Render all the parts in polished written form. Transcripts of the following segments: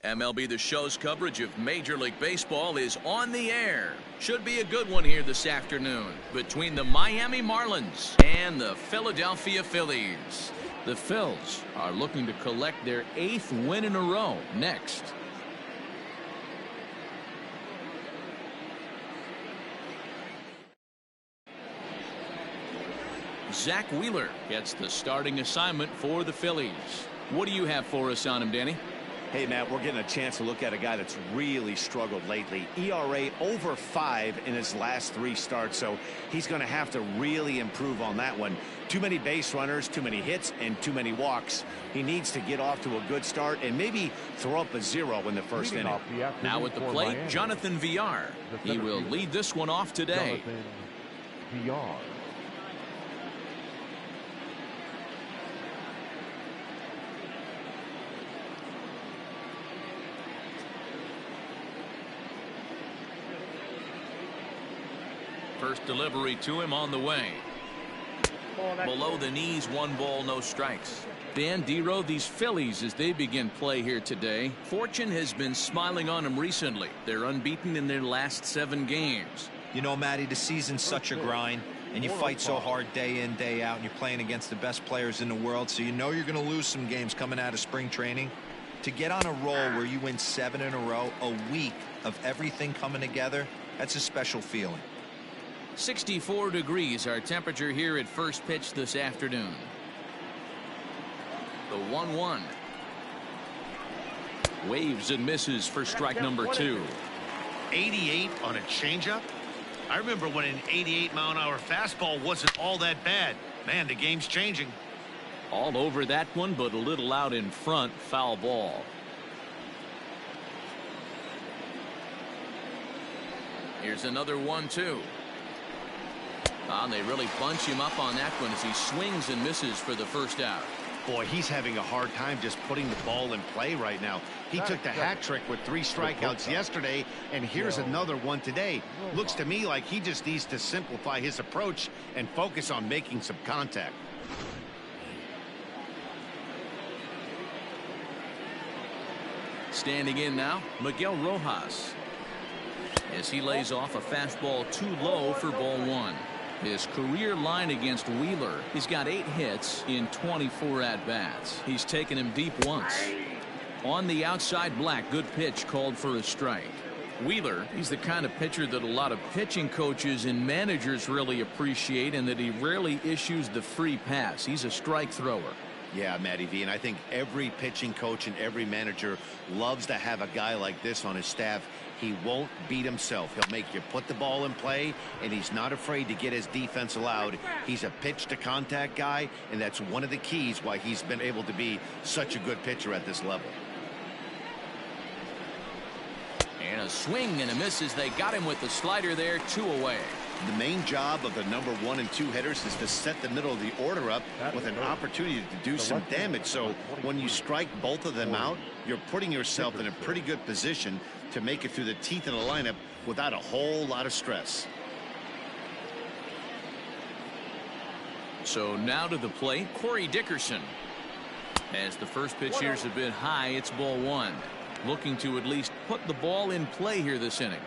MLB The Show's coverage of Major League Baseball is on the air. Should be a good one here this afternoon between the Miami Marlins and the Philadelphia Phillies. The Phils are looking to collect their 8th win in a row next. Zach Wheeler gets the starting assignment for the Phillies. What do you have for us on him, Danny? Hey, Matt, we're getting a chance to look at a guy that's really struggled lately. ERA over 5 in his last 3 starts, so he's going to have to really improve on that one. Too many base runners, too many hits, and too many walks. He needs to get off to a good start and maybe throw up a 0 in the first inning. Now at the plate, Jonathan Villar. He will lead this one off today. Villar. First delivery to him on the way. Below the knees, 1 ball, no strikes. Dan Dero, these Phillies, as they begin play here today, fortune has been smiling on them recently. They're unbeaten in their last 7 games. You know, Matty, the season's such a grind, and you fight so hard day in, day out, and you're playing against the best players in the world, so you know you're going to lose some games coming out of spring training. To get on a roll where you win 7 in a row, a week of everything coming together, that's a special feeling. 64 degrees our temperature here at first pitch this afternoon. The 1-1. Waves and misses for strike number 2. 88 on a changeup. I remember when an 88-mile-an-hour fastball wasn't all that bad. Man, the game's changing. All over that one, but a little out in front. Foul ball. Here's another 1-2. They really bunch him up on that one as he swings and misses for the first out. Boy, he's having a hard time just putting the ball in play right now. He took the hat trick with 3 strikeouts yesterday, and here's another one today. Looks to me like he just needs to simplify his approach and focus on making some contact. Standing in now, Miguel Rojas, as he lays off a fastball too low for ball 1. His career line against Wheeler, he's got 8 hits in 24 at-bats. He's taken him deep once. On the outside, Black, good pitch called for a strike. Wheeler, he's the kind of pitcher that a lot of pitching coaches and managers really appreciate, and that he rarely issues the free pass. He's a strike thrower. Yeah, Matty V, and I think every pitching coach and every manager loves to have a guy like this on his staff. He won't beat himself. He'll make you put the ball in play, and he's not afraid to get his defense allowed. He's a pitch-to-contact guy, and that's one of the keys why he's been able to be such a good pitcher at this level. And a swing and a miss as they got him with the slider there, 2 away. The main job of the number 1 and 2 hitters is to set the middle of the order up with an opportunity to do some damage. So when you strike both of them out, you're putting yourself in a pretty good position to make it through the teeth of the lineup without a whole lot of stress. So now to the plate, Corey Dickerson. As the first pitch here's a bit high, it's ball 1. Looking to at least put the ball in play here this inning.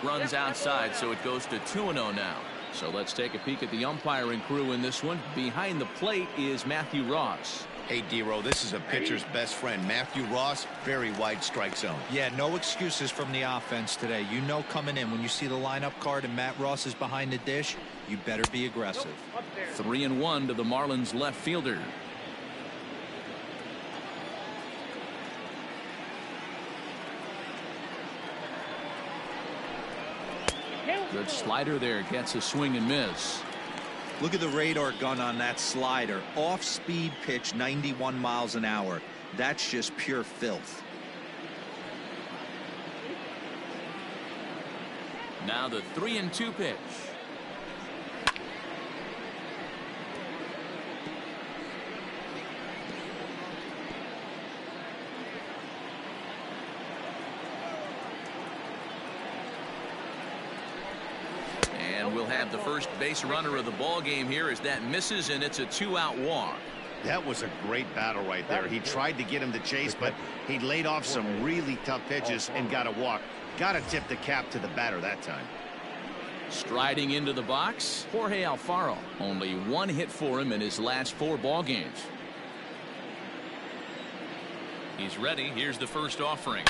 Runs outside, so it goes to 2-0 now. So let's take a peek at the umpiring crew in this one. Behind the plate is Matthew Ross. Hey, Dero, this is a pitcher's best friend. Matthew Ross, very wide strike zone. Yeah, no excuses from the offense today. You know coming in when you see the lineup card and Matt Ross is behind the dish, you better be aggressive. 3-1 to the Marlins left fielder. Good slider there, gets a swing and miss. Look at the radar gun on that slider. Off-speed pitch, 91 miles an hour. That's just pure filth. Now the 3-2 pitch. And we'll have the first base runner of the ball game here as that misses, and it's a 2-out walk. That was a great battle right there. He tried to get him to chase, but he laid off some really tough pitches and got a walk. Got to tip the cap to the batter that time. Striding into the box, Jorge Alfaro. Only one hit for him in his last 4 ball games. He's ready. Here's the first offering.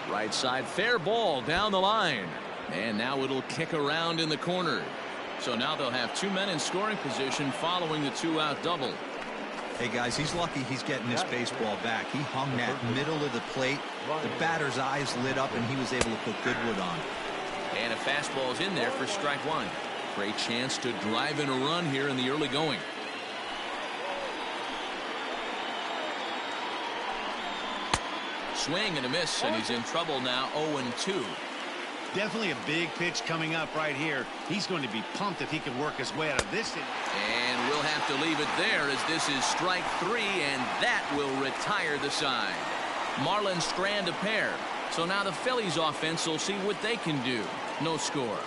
Right side, fair ball down the line. And now it'll kick around in the corner. So now they'll have 2 men in scoring position following the 2-out double. Hey, guys, he's lucky he's getting this baseball back. He hung that middle of the plate. The batter's eyes lit up, and he was able to put good wood on. And a fastball's in there for strike 1. Great chance to drive in a run here in the early going. Swing and a miss, and he's in trouble now. 0-2. Definitely a big pitch coming up right here. He's going to be pumped if he can work his way out of this. And we'll have to leave it there as this is strike 3, and that will retire the side. Marlins strand a pair. So now the Phillies offense will see what they can do. No score.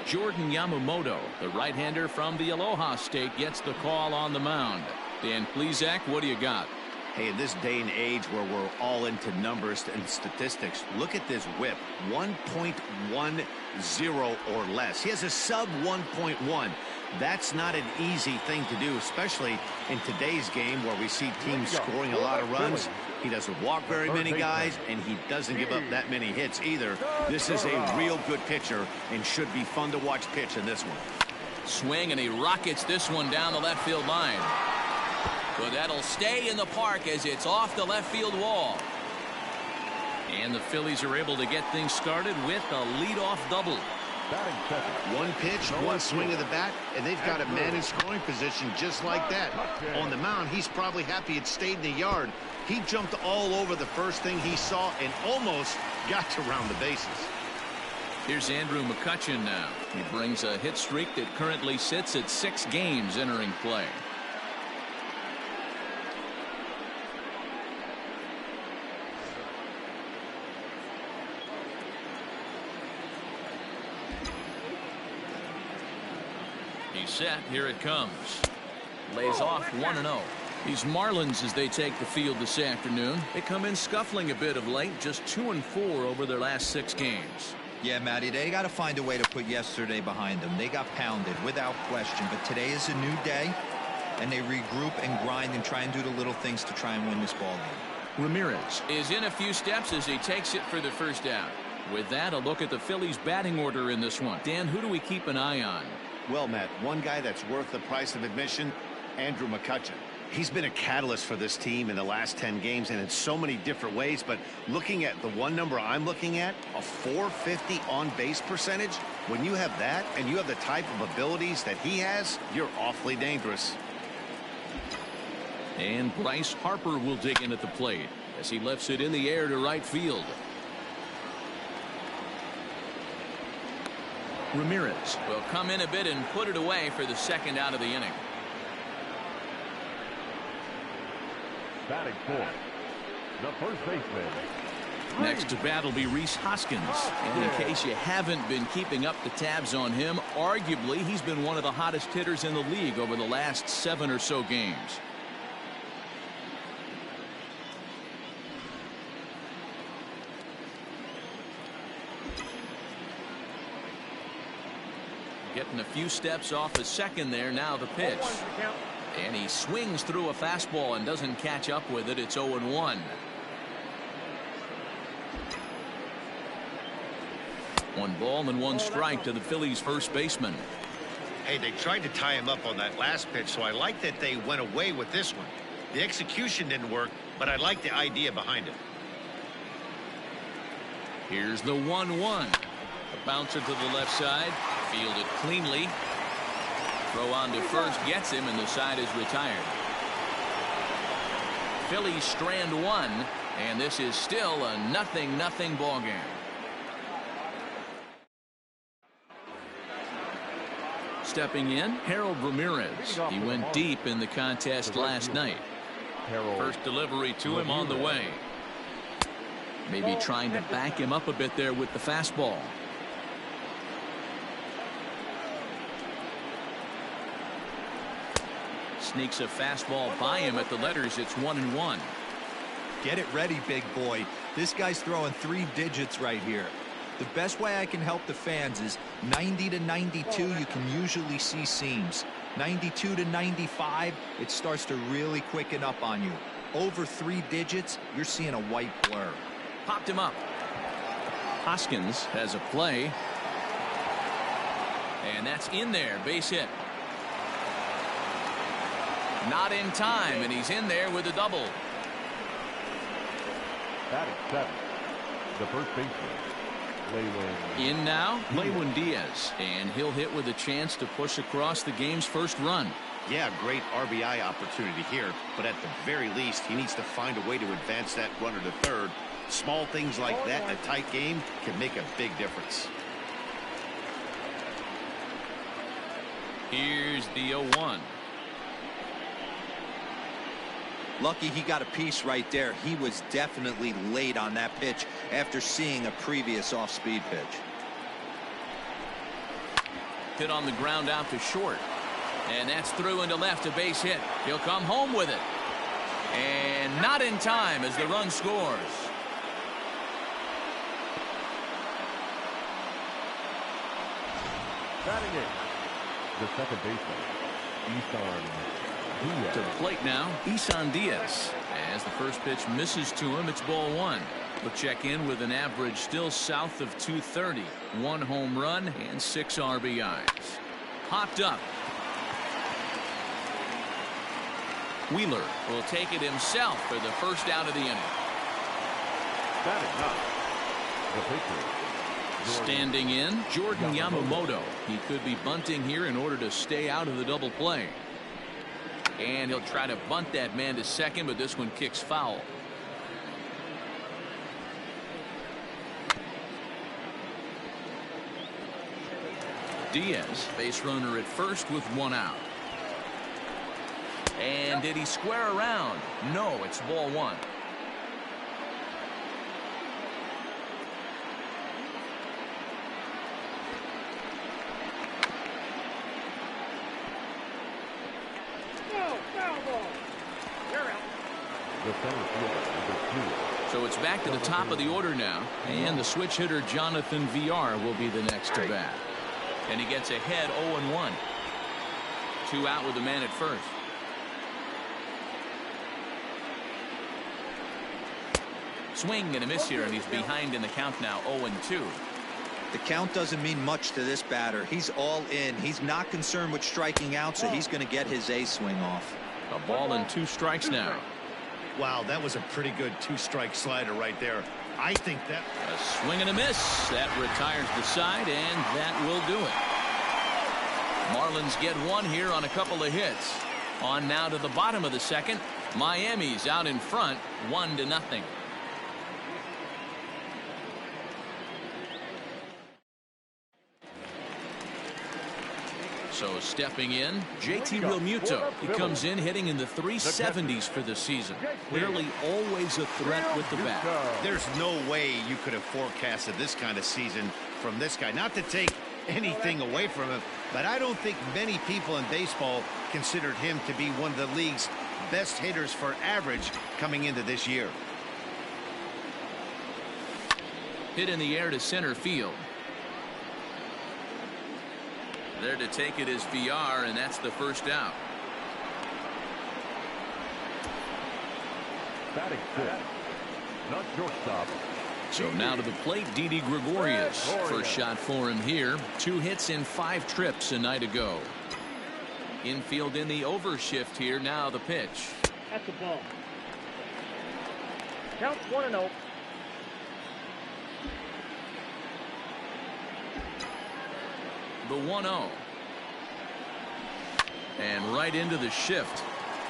Jordan Yamamoto, the right-hander from the Aloha State, gets the call on the mound. Dan Plesac, what do you got? Hey, in this day and age where we're all into numbers and statistics, look at this whip. 1.10 or less. He has a sub 1.1. That's not an easy thing to do, especially in today's game where we see teams scoring a lot of runs. He doesn't walk very many guys, and he doesn't give up that many hits either. This is a real good pitcher and should be fun to watch pitch in this one. Swing, and he rockets this one down the left field line. But that'll stay in the park as it's off the left field wall. And the Phillies are able to get things started with a leadoff double. One pitch, one swing of the bat, and they've got a man in scoring position just like that. On the mound, he's probably happy it stayed in the yard. He jumped all over the first thing he saw and almost got to round the bases. Here's Andrew McCutchen now. He brings a hit streak that currently sits at 6 games entering play. He's set. Here it comes. Lays off 1-0. These Marlins, as they take the field this afternoon, they come in scuffling a bit of late, just 2-4 over their last 6 games. Yeah, Matty, they got to find a way to put yesterday behind them. They got pounded without question, but today is a new day, and they regroup and grind and try and do the little things to try and win this ball game. Ramirez is in a few steps as he takes it for the first down. With that, a look at the Phillies batting order in this one. Dan, who do we keep an eye on? Well, Matt, one guy that's worth the price of admission, Andrew McCutchen. He's been a catalyst for this team in the last 10 games and in so many different ways. But looking at the one number I'm looking at, a .450 on-base percentage, when you have that and you have the type of abilities that he has, you're awfully dangerous. And Bryce Harper will dig in at the plate as he lifts it in the air to right field. Ramirez will come in a bit and put it away for the second out of the inning. Batting fourth, the first baseman. Next to bat will be Rhys Hoskins. And in case you haven't been keeping up the tabs on him, arguably he's been one of the hottest hitters in the league over the last 7 or so games. Getting a few steps off his second there. Now the pitch. And he swings through a fastball and doesn't catch up with it. It's 0-1. 1 ball and 1 strike to the Phillies first baseman. Hey, they tried to tie him up on that last pitch, so I like that they went away with this one. The execution didn't work, but I like the idea behind it. Here's the 1-1. A bouncer to the left side. Fielded cleanly. Throw on to first gets him, and the side is retired. Phillies strand 1, and this is still a 0-0 ball game. Stepping in, Harold Ramirez. He went deep in the contest last night. First delivery to him on the way. Maybe trying to back him up a bit there with the fastball. Sneaks a fastball by him at the letters. It's 1-1. Get it ready, big boy. This guy's throwing 3 digits right here. The best way I can help the fans is 90 to 92. You can usually see seams. 92 to 95, it starts to really quicken up on you. Over 3 digits, you're seeing a white blur. Popped him up. Hoskins has a play. And that's in there. Base hit. Not in time, and he's in there with a double. Batting 7, the first baseman, Lewin. In now, Lewin Diaz, and he'll hit with a chance to push across the game's first run. Yeah, great RBI opportunity here, but at the very least, he needs to find a way to advance that runner to third. Small things like that in a tight game can make a big difference. Here's the 0-1. Lucky he got a piece right there. He was definitely late on that pitch after seeing a previous off-speed pitch. Hit on the ground out to short. And that's through into left, a base hit. He'll come home with it. And not in time as the run scores. Batting in, the second baseman, Isan Diaz. To the plate now, Isan Diaz. As the first pitch misses to him, it's ball 1. We'll check in with an average still south of 230. 1 home run and 6 RBIs. Popped up. Wheeler will take it himself for the first out of the inning. Batting 9, the pitcher, Standing in, Jordan Yamamoto. He could be bunting here in order to stay out of the double play. And he'll try to bunt that man to second, but this one kicks foul. Diaz, base runner at first with 1 out. And did he square around? No, it's ball 1. the center fielder, number 2. So it's back to the top of the order now, and the switch hitter Jonathan VR will be the next to bat. And he gets ahead 0-1. 2 out with the man at first. Swing and a miss here, and he's behind in the count now, 0-2. The count doesn't mean much to this batter. He's all in. He's not concerned with striking out, so he's going to get his A swing off. A ball and 2 strikes now. Wow, that was a pretty good 2-strike slider right there. I think that A swing and a miss. That retires the side, and that will do it. Marlins get 1 here on a couple of hits. On now to the bottom of the second. Miami's out in front, 1-0. So stepping in, JT Realmuto. He comes in hitting in the 370s for the season. Clearly always a threat with the bat. there's no way you could have forecasted this kind of season from this guy. Not to take anything away from him, but I don't think many people in baseball considered him to be one of the league's best hitters for average coming into this year. Hit in the air to center field. There to take it is VR, and that's the first out. Batting 6, not shortstop. So now to the plate, Didi Gregorius. First shot for him here. 2 hits in 5 trips a night ago. Infield in the overshift here. Now the pitch. That's the ball. Count 1-0. The 1-0. And right into the shift.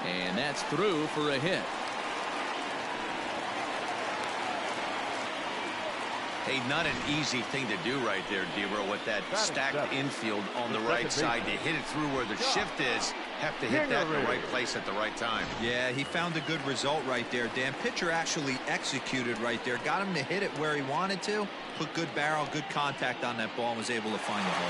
And that's through for a hit. Hey, not an easy thing to do right there, Dero, with that stacked infield on the right side. To hit it through where the shift is, Have to hit that in the right place at the right time. Yeah, he found a good result right there, Dan. Pitcher actually executed right there. Got him to hit it where he wanted to. Put good barrel, good contact on that ball and was able to find the hole.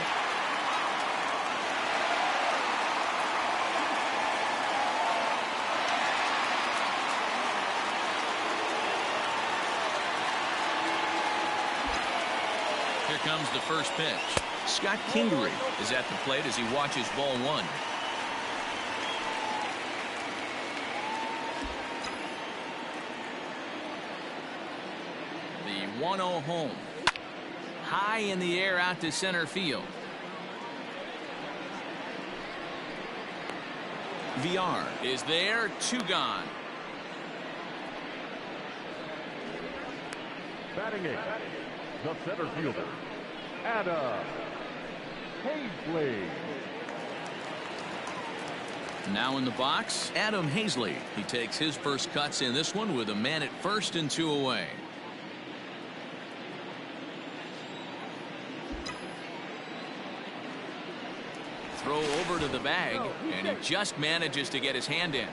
Here comes the first pitch. Scott Kingery is at the plate as he watches ball one. The 1-0 home. High in the air out to center field. VR is there, 2 gone. Batting eighth, the center fielder, Adam Hazley. Now in the box, Adam Hazley. He takes his first cuts in this one with a man at first and 2 away. Throw over to the bag, and he just manages to get his hand in.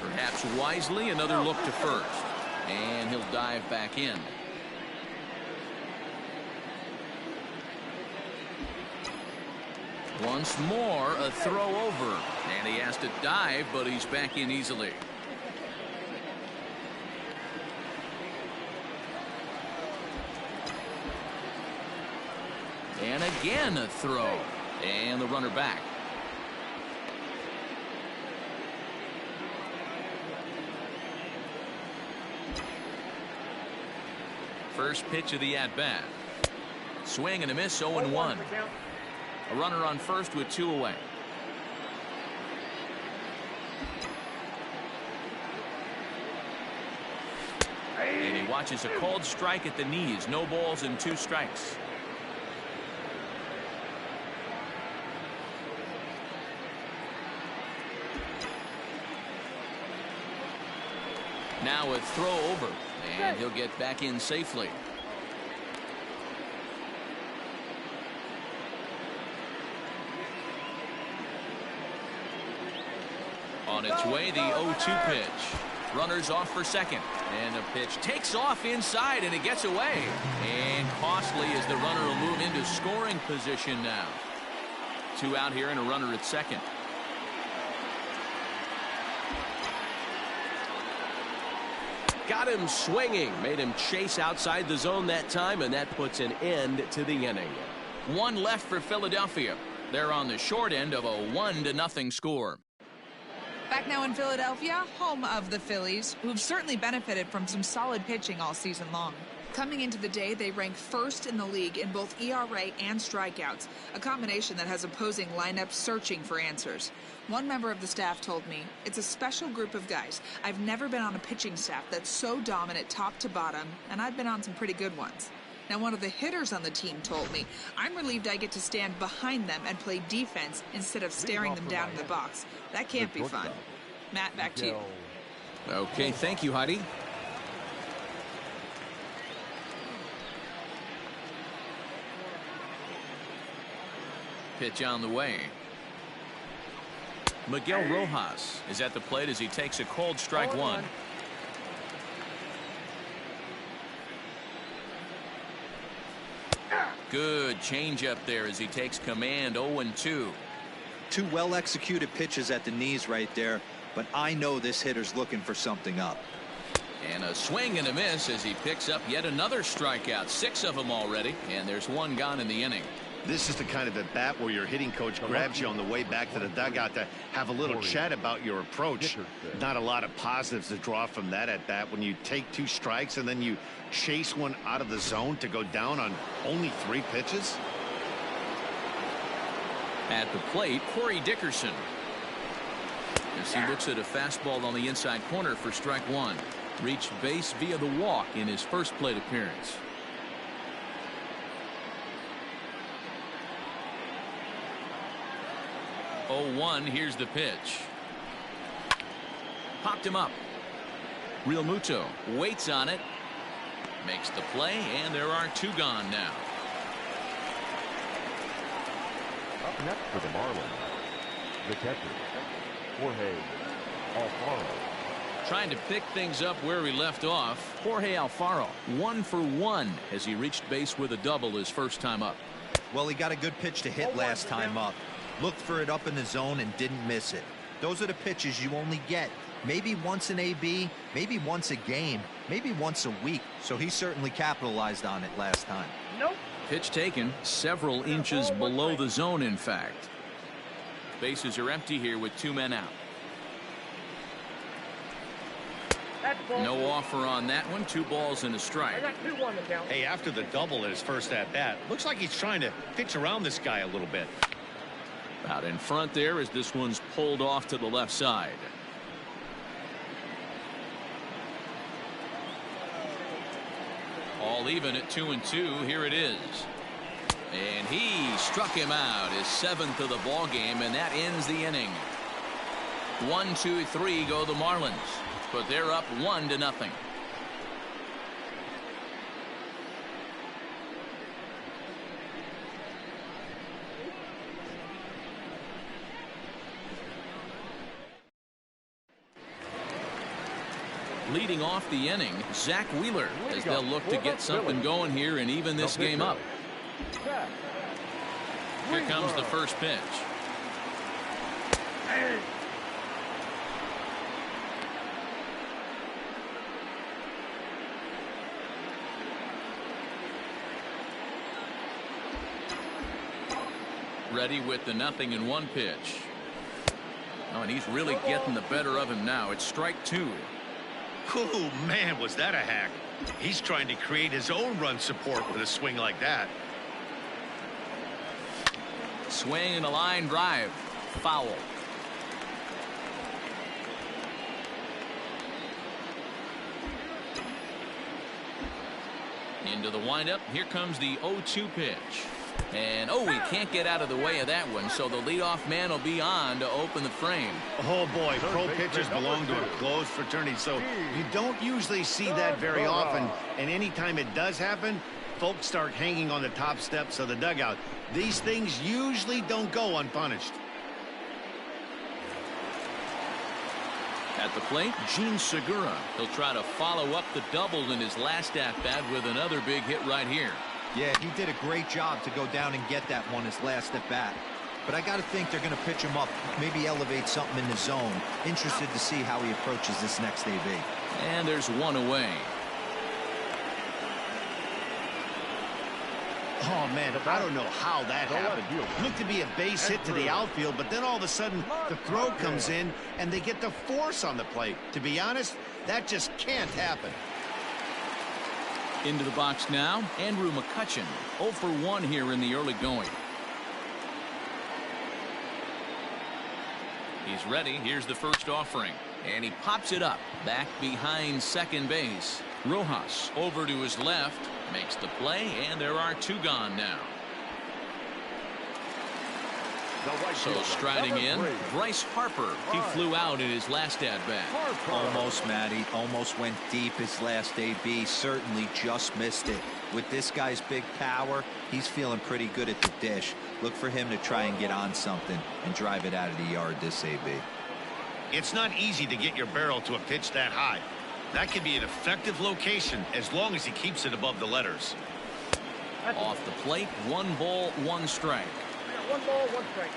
Perhaps wisely, another look to first. And he'll dive back in. Once more, a throw over. And he has to dive, but he's back in easily. And again a throw. And the runner back. First pitch of the at-bat. Swing and a miss, 0-1. A runner on first with 2 away. And he watches a called strike at the knees. No balls and 2 strikes. Now a throw over, and he'll get back in safely. On its way, the 0-2 pitch. Runners off for second, and the pitch takes off inside, and it gets away. And costly as the runner will move into scoring position now. 2 out here and a runner at second. Got him swinging, made him chase outside the zone that time, and that puts an end to the inning. 1 left for Philadelphia. They're on the short end of a 1-0 score. Back now in Philadelphia, home of the Phillies, who've certainly benefited from some solid pitching all season long. Coming into the day, they rank first in the league in both ERA and strikeouts, a combination that has opposing lineups searching for answers. One member of the staff told me, it's a special group of guys. I've never been on a pitching staff that's so dominant top to bottom, and I've been on some pretty good ones. Now, one of the hitters on the team told me, I'm relieved I get to stand behind them and play defense instead of staring them down in the box. That can't be fun. Matt, back to you. Okay, thank you, Heidi. Pitch on the way. Miguel Rojas is at the plate as he takes a called strike 1. Good changeup there as he takes command. 0-2. 2 well-executed pitches at the knees right there, but I know this hitter's looking for something up. And a swing and a miss as he picks up yet another strikeout. 6 of them already, and there's 1 gone in the inning. This is the kind of at bat where your hitting coach grabs you on the way back to the dugout to have a little chat about your approach. Not a lot of positives to draw from that at bat when you take 2 strikes and then you chase one out of the zone to go down on only 3 pitches. At the plate, Corey Dickerson, as he looks at a fastball on the inside corner for strike 1. Reached base via the walk in his first plate appearance. Oh, 1. Here's the pitch. Popped him up. Real Muto waits on it. Makes the play, and there are 2 gone now. Up next for the Marlins, the catcher, Jorge Alfaro. Trying to pick things up where he left off. Jorge Alfaro, 1 for 1 as he reached base with a double his first time up. Well, he got a good pitch to hit last time up. Looked for it up in the zone and didn't miss it. Those are the pitches you only get maybe once an AB, maybe once a game, maybe once a week. So he certainly capitalized on it last time. Nope. Pitch taken several inches below the zone, in fact. Bases are empty here with 2 men out. No offer on that one. 2 balls and a strike. Hey, after the double at his first at bat, looks like he's trying to pitch around this guy a little bit. Out in front there as this one's pulled off to the left side. All even at 2-2. Here it is. And he struck him out, his 7th of the ball game, and that ends the inning. 1, 2, 3 go the Marlins, but they're up 1-0. Leading off the inning, Zach Wheeler, as they'll look to get something going here and even this game up. Here comes the first pitch. Ready with the 0-1 pitch. Oh, and he's really getting the better of him now. It's strike 2. Oh, man, was that a hack. He's trying to create his own run support with a swing like that. Swing and a line drive. Foul. Into the windup. Here comes the 0-2 pitch. And oh, he can't get out of the way of that one, so the leadoff man will be on to open the frame. Oh boy, pro pitchers belong to a closed fraternity, so you don't usually see that very often. And anytime it does happen, folks start hanging on the top steps of the dugout. These things usually don't go unpunished. At the plate, Gene Segura. He'll try to follow up the double in his last at-bat with another big hit right here. Yeah, he did a great job to go down and get that one his last at bat. But I got to think they're going to pitch him up, maybe elevate something in the zone. Interested to see how he approaches this next AB. And there's one away. Oh, man, I don't know how that happened. Looked to be a base hit to the outfield, but then all of a sudden the throw comes in and they get the force on the plate. To be honest, that just can't happen. Into the box now, Andrew McCutchen, 0 for 1 here in the early going. He's ready. Here's the first offering. And he pops it up back behind second base. Rojas over to his left, makes the play, and there are 2 gone now. So striding in, Bryce Harper. He flew out in his last at-bat. Almost, Matty. Almost went deep his last AB. Certainly just missed it. With this guy's big power, he's feeling pretty good at the dish. Look for him to try and get on something and drive it out of the yard this AB. It's not easy to get your barrel to a pitch that high. That could be an effective location as long as he keeps it above the letters. Off the plate, 1 ball, 1 strike. 1 ball, 1 strike.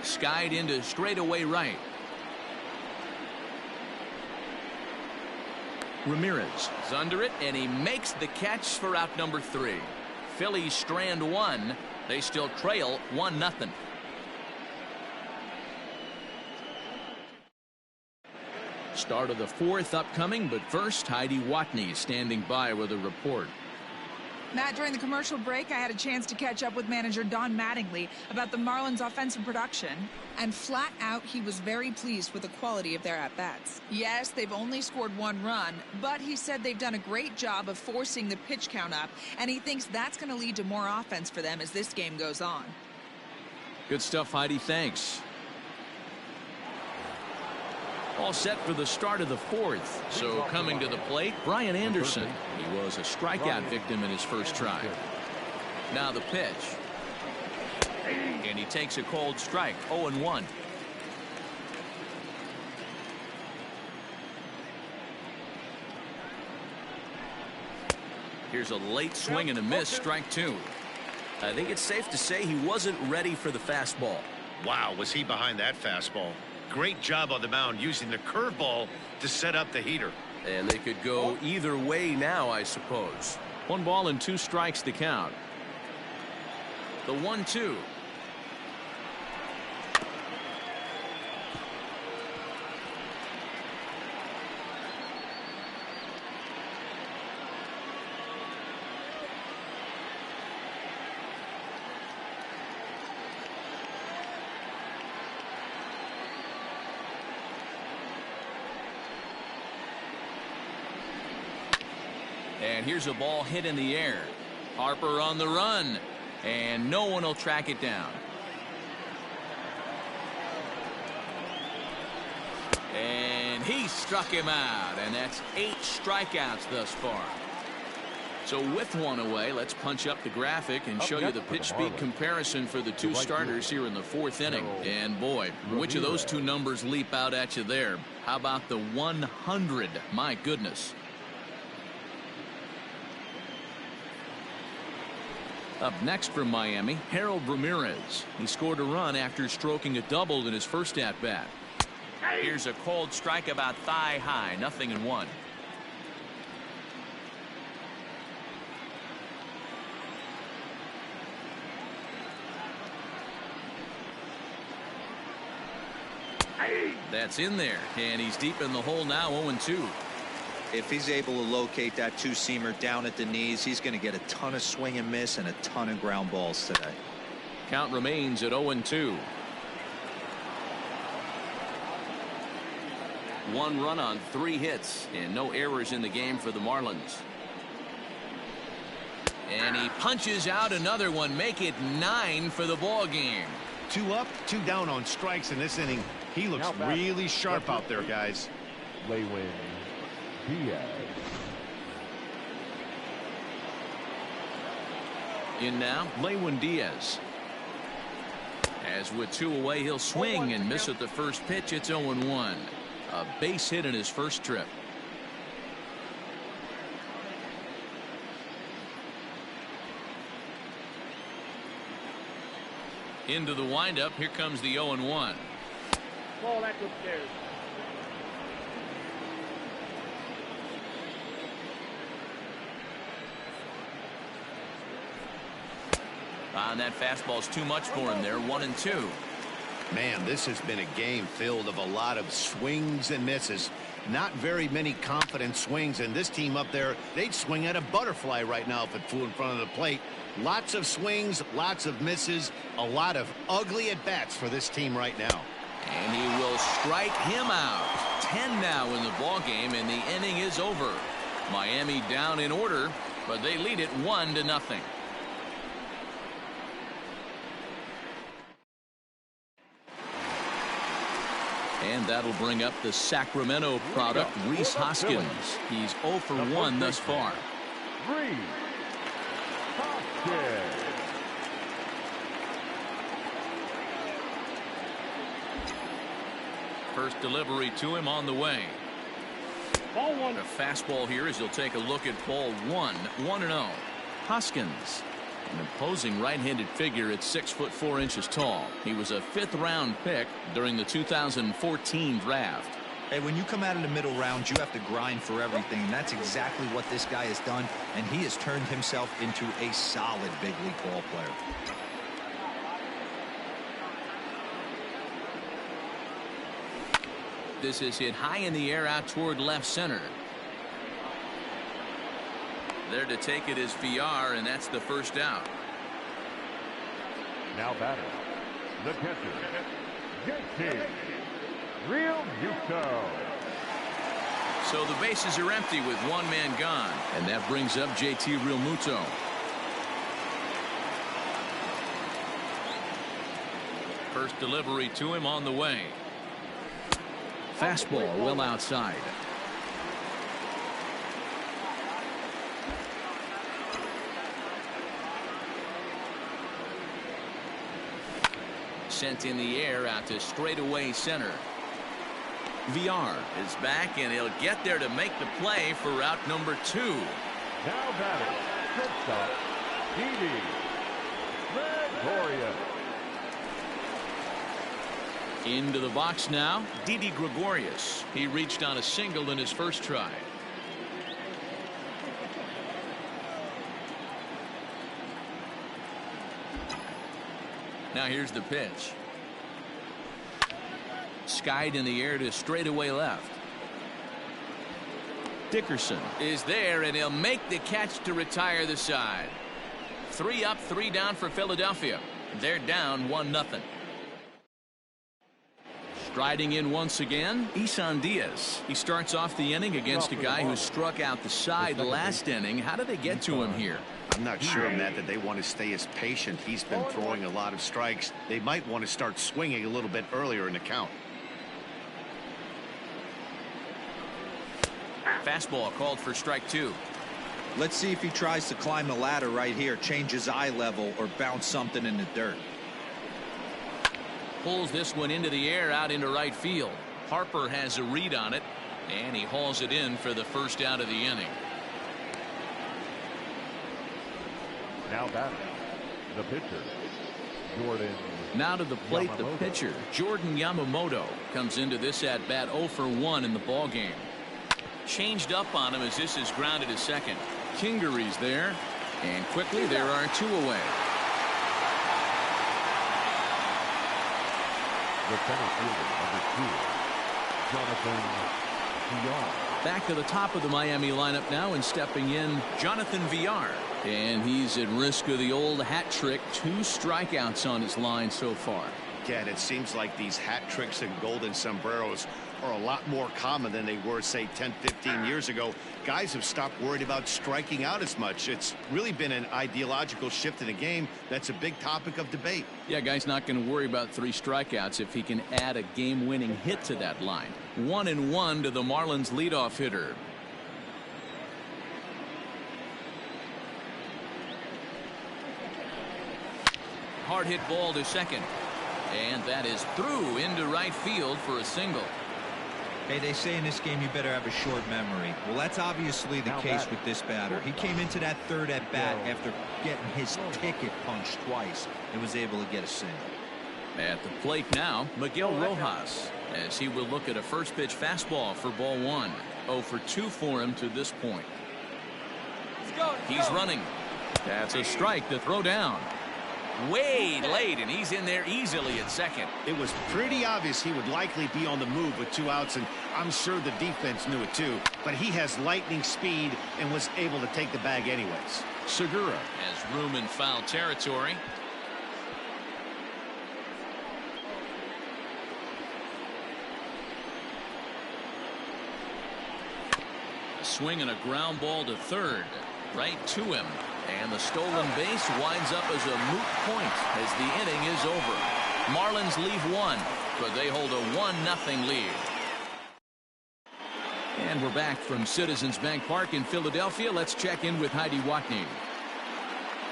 Skied into straightaway right. Ramirez is under it, and he makes the catch for out number 3. Phillies strand 1. They still trail 1-0. Start of the 4th upcoming, but first, Heidi Watney standing by with a report. Matt, during the commercial break, I had a chance to catch up with manager Don Mattingly about the Marlins' offensive production, and flat out, he was very pleased with the quality of their at-bats. Yes, they've only scored 1 run, but he said they've done a great job of forcing the pitch count up, and he thinks that's going to lead to more offense for them as this game goes on. Good stuff, Heidi. Thanks. All set for the start of the fourth. So coming to the plate, Brian Anderson. He was a strikeout victim in his first try. Now the pitch. And he takes a cold strike. 0-1. Here's a late swing and a miss. Strike two. I think it's safe to say he wasn't ready for the fastball. Wow, was he behind that fastball? Great job on the mound using the curveball to set up the heater. And they could go either way now, I suppose. 1 ball and 2 strikes to count. The 1-2. And here's a ball hit in the air. Harper on the run. And no one will track it down. And he struck him out. And that's 8 strikeouts thus far. So with one away, let's punch up the graphic and show you the pitch speed comparison for the 2 starters here in the 4th inning. And boy, which of those 2 numbers leap out at you there? How about the 100? My goodness. Up next from Miami, Harold Ramirez. He scored a run after stroking a double in his first at-bat. Here's a cold strike about thigh high. 0-1. That's in there, and he's deep in the hole now. 0-2. If he's able to locate that 2-seamer down at the knees, he's going to get a ton of swing and miss and a ton of ground balls today. Count remains at 0-2. 1 run on 3 hits and no errors in the game for the Marlins. And he punches out another one. Make it 9 for the ball game. 2 up, 2 down on strikes in this inning. He looks really sharp out there, guys. Lewin Diaz. In now, Lewin Diaz. As with 2 away, he'll swing and miss at the first pitch. It's 0-1. A base hit in his first trip. Into the windup. Here comes the 0-1. Ball that's upstairs. And that fastball's too much for him there. 1-2. Man, this has been a game filled of a lot of swings and misses. Not very many confident swings, and this team up there, they'd swing at a butterfly right now if it flew in front of the plate. Lots of swings, lots of misses, a lot of ugly at-bats for this team right now. And he will strike him out. 10 now in the ball game, and the inning is over. Miami down in order, but they lead it 1-0. And that'll bring up the Sacramento product, Rhys Hoskins. He's 0 for 1 thus far. Rhys Hoskins. First delivery to him on the way. Ball 1. A fastball here as he'll take a look at ball 1. 1-0. Hoskins, an imposing right-handed figure at 6'4" tall. He was a 5th-round pick during the 2014 draft. Hey, when you come out of the middle round, you have to grind for everything, and that's exactly what this guy has done, and he has turned himself into a solid big league ball player. This is hit high in the air out toward left center. There to take it is VR, and that's the first out. Now batter, the catcher, JT Realmuto. So the bases are empty with 1 man gone, and that brings up JT Realmuto. First delivery to him on the way. Fastball well outside. Sent in the air out to straightaway center. VR is back, and he'll get there to make the play for route number 2. Now batting, shortstop, Didi Gregorius. Into the box now, Didi Gregorius. He reached on a single in his first try. Now here's the pitch. Skied in the air to straightaway left. Dickerson is there, and he'll make the catch to retire the side. 3 up, 3 down for Philadelphia. They're down 1-0. Striding in once again, Isan Diaz. He starts off the inning against a guy who struck out the side last inning. How did they get to him here? I'm not sure, Matt, that they want to stay as patient. He's been throwing a lot of strikes. They might want to start swinging a little bit earlier in the count. Fastball called for strike 2. Let's see if he tries to climb the ladder right here, change his eye level, or bounce something in the dirt. Pulls this one into the air out into right field. Harper has a read on it, and he hauls it in for the first out of the inning. Now batting, the pitcher, Jordan. Now to the plate, the pitcher, Jordan Yamamoto, comes into this at bat 0 for 1 in the ball game. Changed up on him as this is grounded to second. Kingery's there, and quickly there are 2 away. The center fielder, number 2, Jonathan VR. Back to the top of the Miami lineup now, and stepping in, Jonathan VR. And he's at risk of the old hat trick. 2 strikeouts on his line so far. Again, it seems like these hat tricks and golden sombreros are a lot more common than they were, say, 10, 15 years ago. Guys have stopped worried about striking out as much. It's really been an ideological shift in the game. That's a big topic of debate. Yeah, guy's not going to worry about 3 strikeouts if he can add a game-winning hit to that line. 1-1 to the Marlins leadoff hitter. Hard hit ball to second. And that is through into right field for a single. Hey, they say in this game you better have a short memory. Well, that's obviously the case with this batter. He came into that third at bat after getting his ticket punched twice and was able to get a single. At the plate now, Miguel Rojas, as he will look at a first pitch fastball for ball 1. 0 for 2 for him to this point. He's running. That's a strike to throw down. Way late, and he's in there easily at second. It was pretty obvious he would likely be on the move with 2 outs, and I'm sure the defense knew it too. But he has lightning speed and was able to take the bag anyways. Segura has room in foul territory. A swing and a ground ball to third. Right to him. And the stolen base winds up as a moot point as the inning is over. Marlins leave 1, but they hold a 1-0 lead. And we're back from Citizens Bank Park in Philadelphia. Let's check in with Heidi Watney.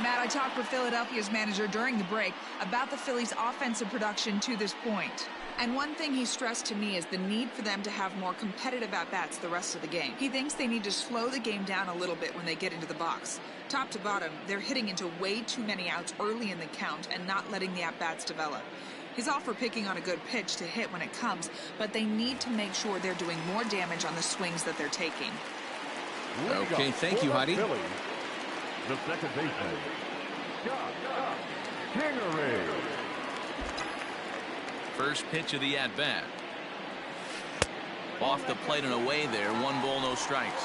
Matt, I talked with Philadelphia's manager during the break about the Phillies' offensive production to this point. And one thing he stressed to me is the need for them to have more competitive at-bats the rest of the game. He thinks they need to slow the game down a little bit when they get into the box. Top to bottom, they're hitting into way too many outs early in the count and not letting the at-bats develop. He's all for picking on a good pitch to hit when it comes, but they need to make sure they're doing more damage on the swings that they're taking. Okay, thank you, Heidi. Phillies, the second baseman, Kingery. First pitch of the at-bat. Off the plate and away there. 1 ball, no strikes.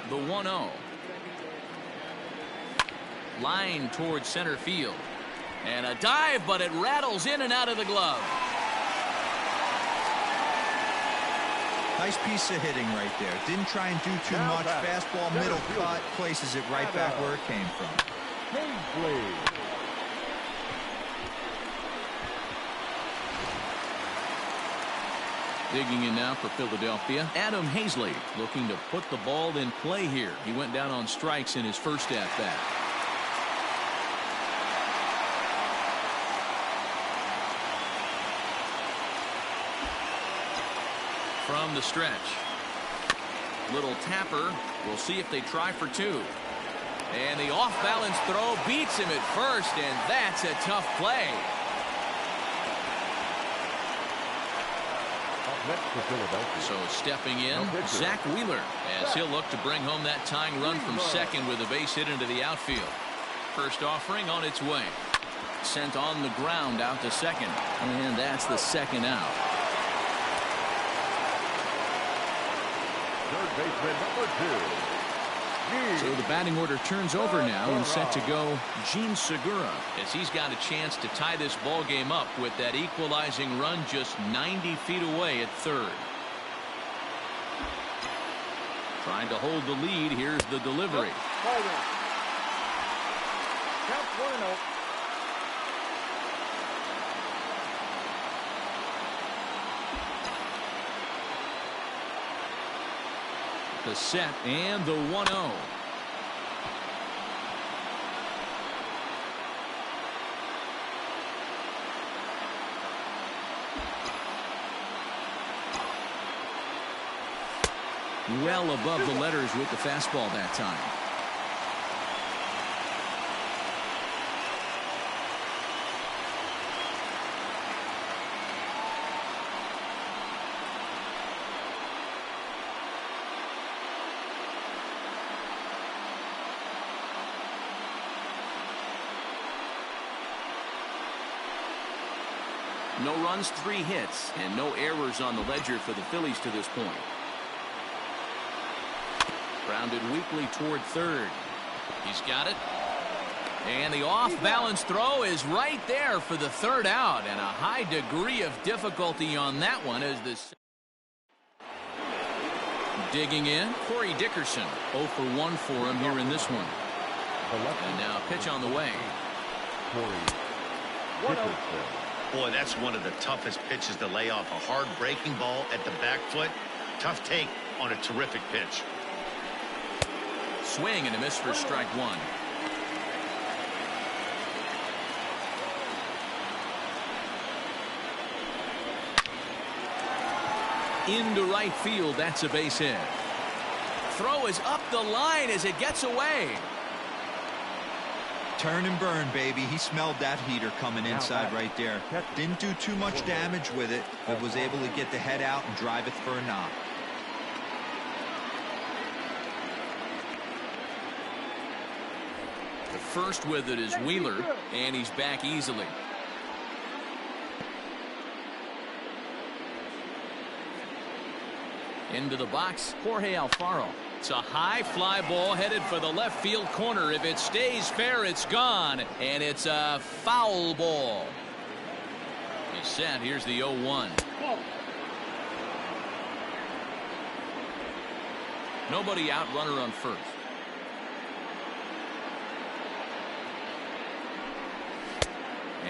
The 1-0. Line towards center field. And a dive, but it rattles in and out of the glove. Nice piece of hitting right there. Didn't try and do too much. Fastball, middle cut, places it right back where it came from. Bilskie. Digging in now for Philadelphia, Adam Hazley looking to put the ball in play here. He went down on strikes in his first at bat. From the stretch, little tapper. We'll see if they try for two. And the off-balance throw beats him at first, and that's a tough play. So stepping in, Zach Wheeler, as he'll look to bring home that tying run from second with a base hit into the outfield. First offering on its way. Sent on the ground out to second, and that's the second out. Third baseman number 2. So the batting order turns over now, and set to go Gene Segura, as he's got a chance to tie this ball game up with that equalizing run just 90 feet away at third. Trying to hold the lead. Here's the delivery. Count 1-0. The set and the 1-0. Well above the letters with the fastball that time. No runs, 3 hits, and no errors on the ledger for the Phillies to this point. Grounded weakly toward third. He's got it. And the off-balance throw is right there for the third out, and a high degree of difficulty on that one as this. Digging in, Corey Dickerson. 0 for 1 for him here in this one. And now pitch on the way. Corey Dickerson. Boy, that's one of the toughest pitches to lay off. A hard breaking ball at the back foot. Tough take on a terrific pitch. Swing and a miss for strike 1. Into right field. That's a base hit. Throw is up the line as it gets away. Turn and burn, baby. He smelled that heater coming inside right there. Didn't do too much damage with it, but was able to get the head out and drive it for a knock. The first with it is Wheeler, and he's back easily. Into the box, Jorge Alfaro. It's a high fly ball headed for the left field corner. If it stays fair, it's gone, and it's a foul ball. He's set. Here's the 0-1. Nobody out, runner on first.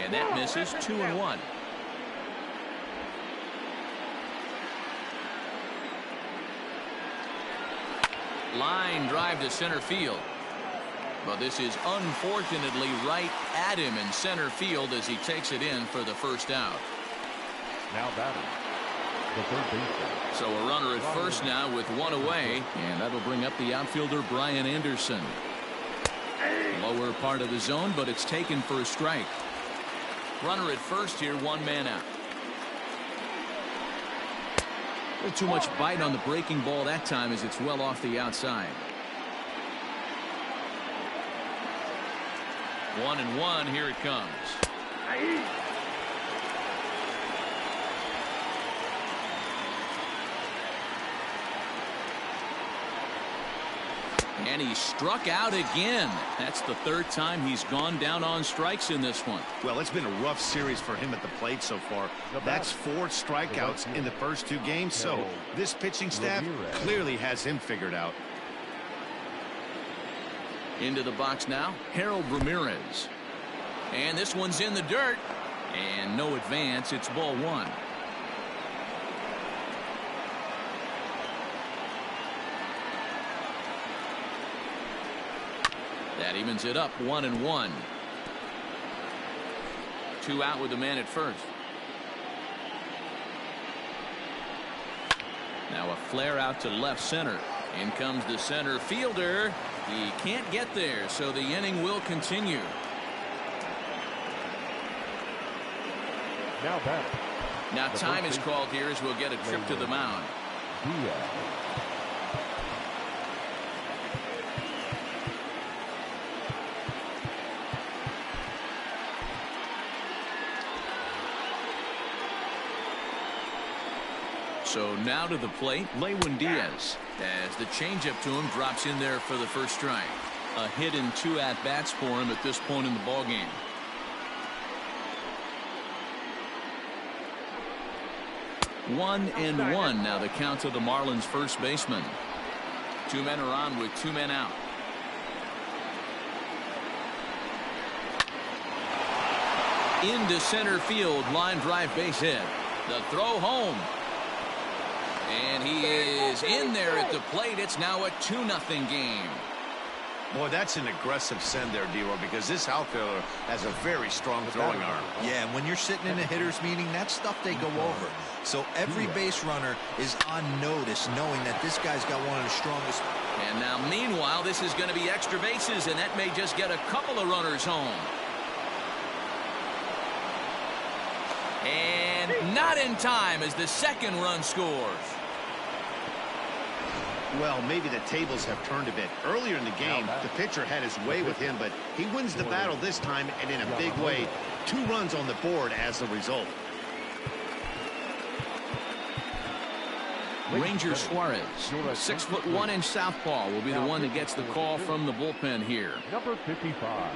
And that misses. 2-1. Line drive to center field. But this is unfortunately right at him in center field as he takes it in for the first out. Now batting, the third baseman. So a runner at first now with 1 away, and that'll bring up the outfielder Brian Anderson. Lower part of the zone, but it's taken for a strike. Runner at first here, 1 man out. A little too much bite on the breaking ball that time as it's well off the outside. 1-1, here it comes. And he struck out again. That's the 3rd time he's gone down on strikes in this one. Well, it's been a rough series for him at the plate so far. That's 4 strikeouts in the first 2 games, so this pitching staff clearly has him figured out. Into the box now, Harold Ramirez. And this one's in the dirt. And no advance. It's ball one. That evens it up 1-1. 2 out with the man at first. Now a flare out to left center. In comes the center fielder. He can't get there, so the inning will continue. Now time is called here as we'll get a trip to the mound. So now to the plate, Lewin Diaz, as the changeup to him drops in there for the first strike. A hit in 2 at-bats for him at this point in the ballgame. One and one now the count to the Marlins first baseman. 2 men are on with 2 men out. Into center field, line drive base hit. The throw home. And he is in there at the plate. It's now a 2-0 game. Boy, that's an aggressive send there, D-Roy, because this outfielder has a very strong throwing arm. Yeah, and when you're sitting in a hitter's meeting, that's stuff they go over. So every base runner is on notice, knowing that this guy's got one of the strongest. And now, meanwhile, this is going to be extra bases, and that may just get a couple of runners home. And not in time as the second run scores. Well, maybe the tables have turned a bit. Earlier in the game, the pitcher had his way with him, but he wins the battle this time, and in a big way. 2 runs on the board as the result. Ranger Suarez, 6'1" southpaw, will be the one that gets the call from the bullpen here. Number 55.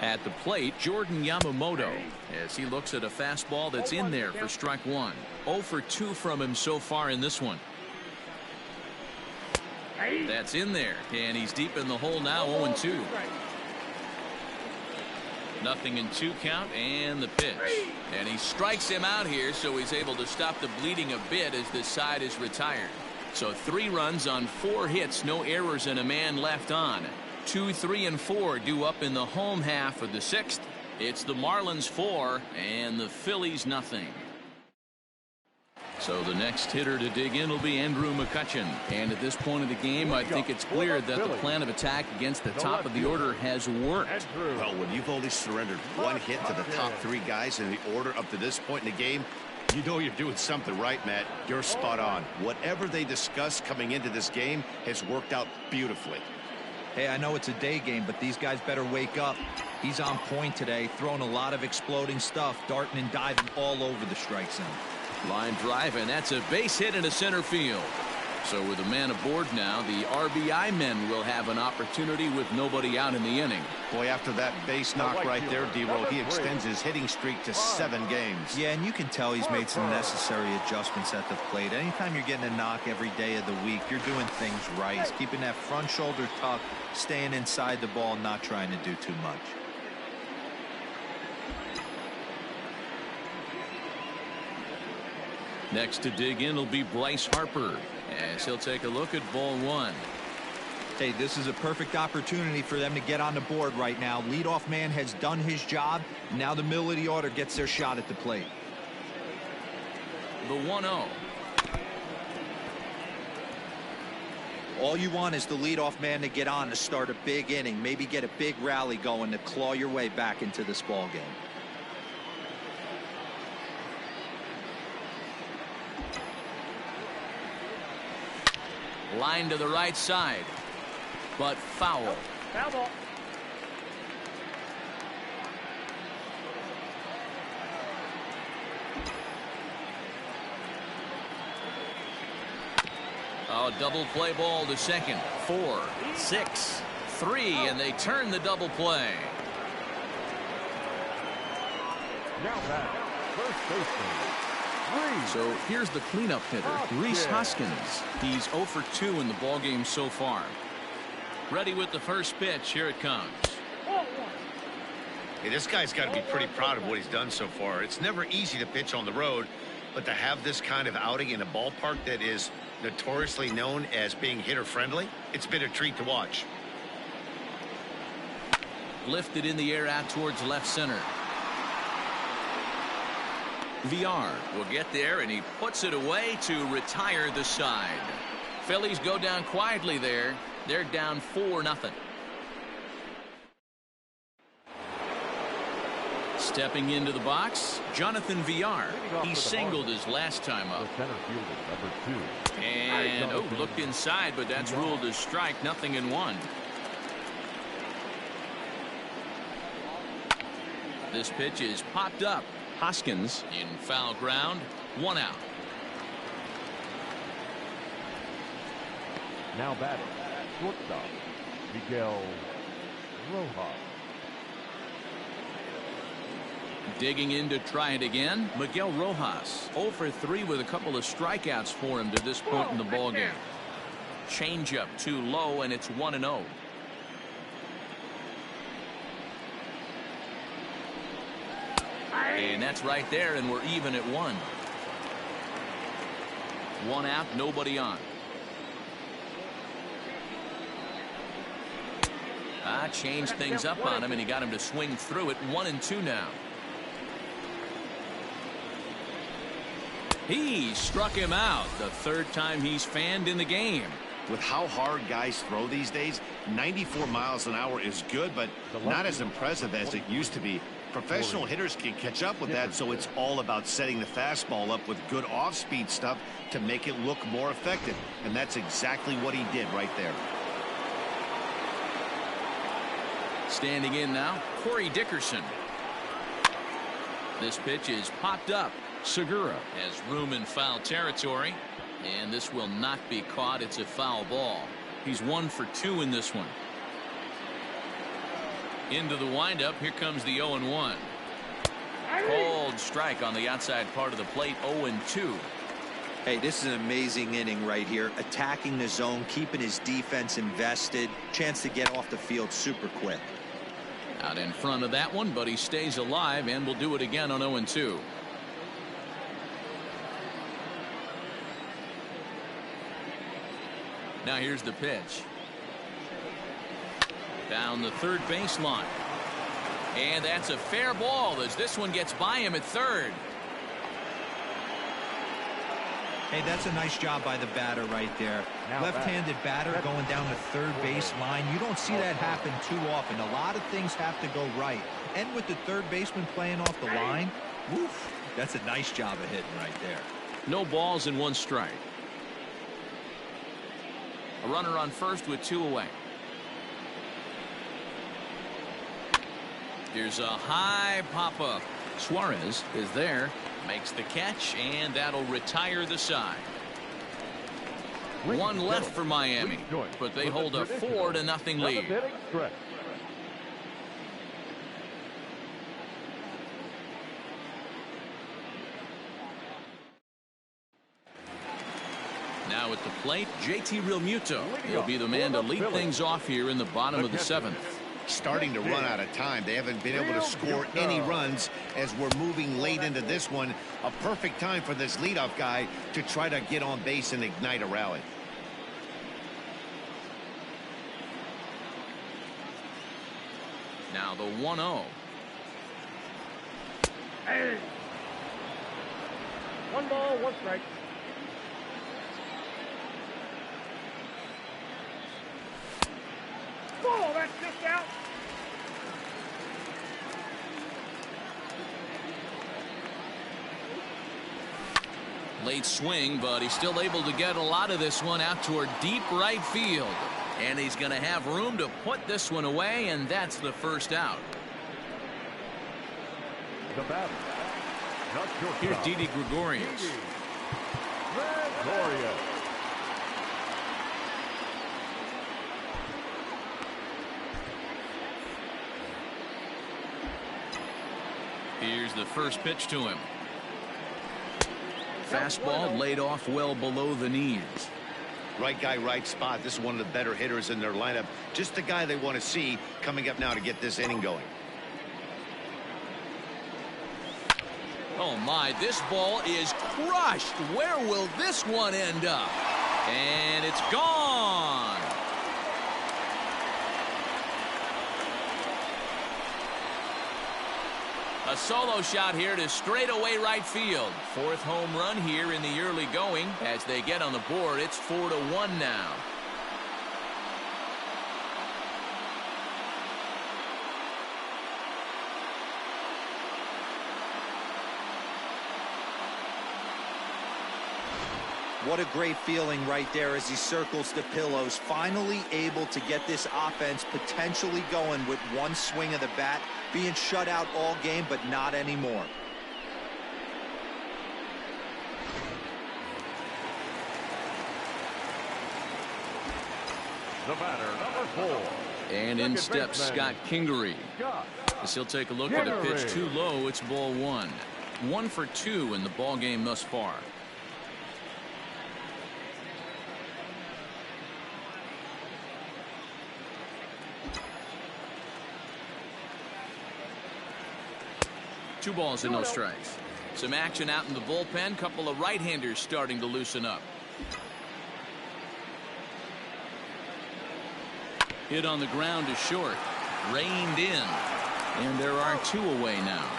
At the plate, Jordan Yamamoto, as he looks at a fastball that's in there for strike 1. 0 for 2 from him so far in this one. That's in there, and he's deep in the hole now, 0-2. 0-2 count, and the pitch. And he strikes him out here, so he's able to stop the bleeding a bit as this side is retired. So 3 runs on 4 hits, no errors, and a man left on. 2, 3, and 4 due up in the home half of the 6th. It's the Marlins 4 and the Phillies nothing. So the next hitter to dig in will be Andrew McCutchen. And at this point of the game, I think it's clear that the plan of attack against the top of the order has worked. Well, when you've only surrendered 1 hit to the top 3 guys in the order up to this point in the game, you know you're doing something right, Matt. You're spot on. Whatever they discussed coming into this game has worked out beautifully. Hey, I know it's a day game, but these guys better wake up. He's on point today, throwing a lot of exploding stuff, darting and diving all over the strike zone. Line drive, and that's a base hit into center field. So with a man aboard now, the RBI men will have an opportunity with nobody out in the inning. Boy, after that base knock right there, D-Roll, he extends his hitting streak to 7 games. Yeah, and you can tell he's made some necessary adjustments at the plate. Anytime you're getting a knock every day of the week, you're doing things right. He's keeping that front shoulder tucked, staying inside the ball, not trying to do too much. Next to dig in will be Bryce Harper, as he'll take a look at ball 1. Hey, this is a perfect opportunity for them to get on the board right now. Leadoff man has done his job. Now the middle of the order gets their shot at the plate. The 1-0. All you want is the leadoff man to get on to start a big inning, maybe get a big rally going to claw your way back into this ball game. Line to the right side, but foul. Foul ball. Oh, double play ball to second. 4, 6, 3, and they turn the double play. Now back, first baseman, So here's the cleanup hitter, Rhys Hoskins. He's 0 for 2 in the ballgame so far. Ready with the first pitch. Here it comes. Hey, this guy's got to be pretty proud of what he's done so far. It's never easy to pitch on the road, but to have this kind of outing in a ballpark that is notoriously known as being hitter friendly, it's been a treat to watch. Lifted in the air out towards left center. VR will get there, and he puts it away to retire the side. Phillies go down quietly there. They're down 4-0. Stepping into the box, Jonathan VR. He singled his last time up. the center fielder, number 2. And looked inside, but that's ruled as strike. 0-1. This pitch is popped up. Hoskins in foul ground. 1 out. Now batting, shortstop, Miguel Rojas. Digging in to try it again, Miguel Rojas. 0 for 3 with a couple of strikeouts for him to this point in the ballgame. Changeup too low, and it's 1-0. And that's right there, and we're even at 1. 1 out, nobody on. Changed things up on him, and he got him to swing through it. 1-2 now. He struck him out, the third time he's fanned in the game. With how hard guys throw these days, 94 miles an hour is good, but not as impressive as it used to be. Professional hitters can catch up with that, so it's all about setting the fastball up with good off-speed stuff to make it look more effective, and that's exactly what he did right there. Standing in now, Corey Dickerson. This pitch is popped up. Segura has room in foul territory, and this will not be caught. It's a foul ball. He's 1 for 2 in this one. Into the windup. Here comes the 0-1. Cold strike on the outside part of the plate. 0-2. Hey, this is an amazing inning right here. Attacking the zone, keeping his defense invested. Chance to get off the field super quick. Out in front of that one, but he stays alive and will do it again on 0-2. Now here's the pitch. Down the third baseline. And that's a fair ball as this one gets by him at third. Hey, that's a nice job by the batter right there. Left-handed batter going down the third base line. You don't see that happen too often. A lot of things have to go right. And with the third baseman playing off the line, woof, that's a nice job of hitting right there. No balls and 1 strike. A runner on first with 2 away. Here's a high pop-up. Suarez is there, makes the catch, and that'll retire the side. 1 left for Miami, but they hold a 4-0 lead. Now at the plate, JT Realmuto. He'll be the man to lead things off here in the bottom of the 7th. Starting to run out of time. They haven't been able to score any runs as we're moving late into this one. A perfect time for this leadoff guy to try to get on base and ignite a rally. Now the 1-0. Hey. 1 ball, 1 strike. Oh, that's just out. Late swing, but he's still able to get a lot of this one out toward deep right field. And he's going to have room to put this one away, and that's the first out. The batter. Here's Didi Gregorius. Gregorius. Here's the first pitch to him. Fastball laid off well below the knees. Right guy, right spot. This is one of the better hitters in their lineup. Just the guy they want to see coming up now to get this inning going. Oh my, this ball is crushed. Where will this one end up? And it's gone. A solo shot here to straightaway right field. 4th home run here in the early going. As they get on the board, it's 4-1 now. What a great feeling right there as he circles the pillows. Finally able to get this offense potentially going with one swing of the bat. Being shut out all game, but not anymore. The batter, number 4. And in steps Scott Kingery. As he'll take a look at a pitch too low. It's ball 1. 1 for 2 in the ball game thus far. Two balls and no strikes. Some action out in the bullpen. Couple of right-handers starting to loosen up. Hit on the ground is short. Reined in. And there are 2 away now.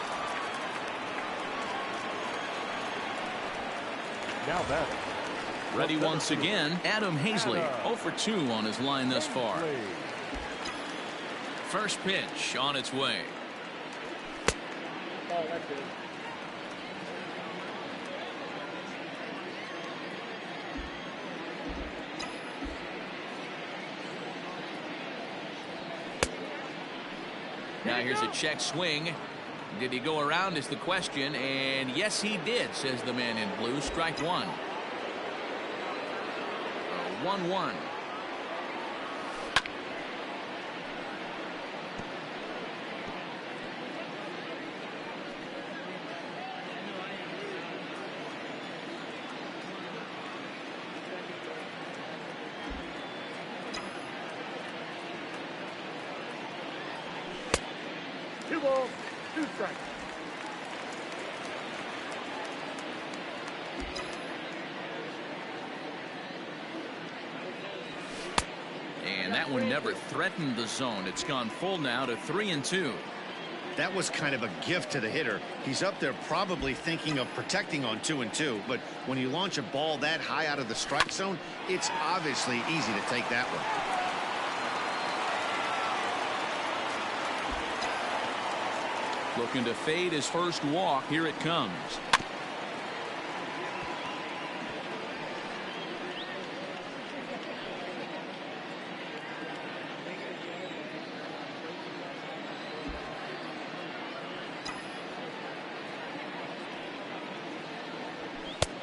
Now batting. Ready once again, Adam Hazley. 0 for 2 on his line thus far. First pitch on its way. Oh, that's it. Now here's a check swing. Did he go around is the question, and yes he did, says the man in blue. Strike 1. 1-1. Two balls, 2 strikes. And that one never threatened the zone. It's gone full now to 3-2. That was kind of a gift to the hitter. He's up there probably thinking of protecting on 2-2, but when you launch a ball that high out of the strike zone, it's obviously easy to take that one. Looking to fade his first walk. Here it comes.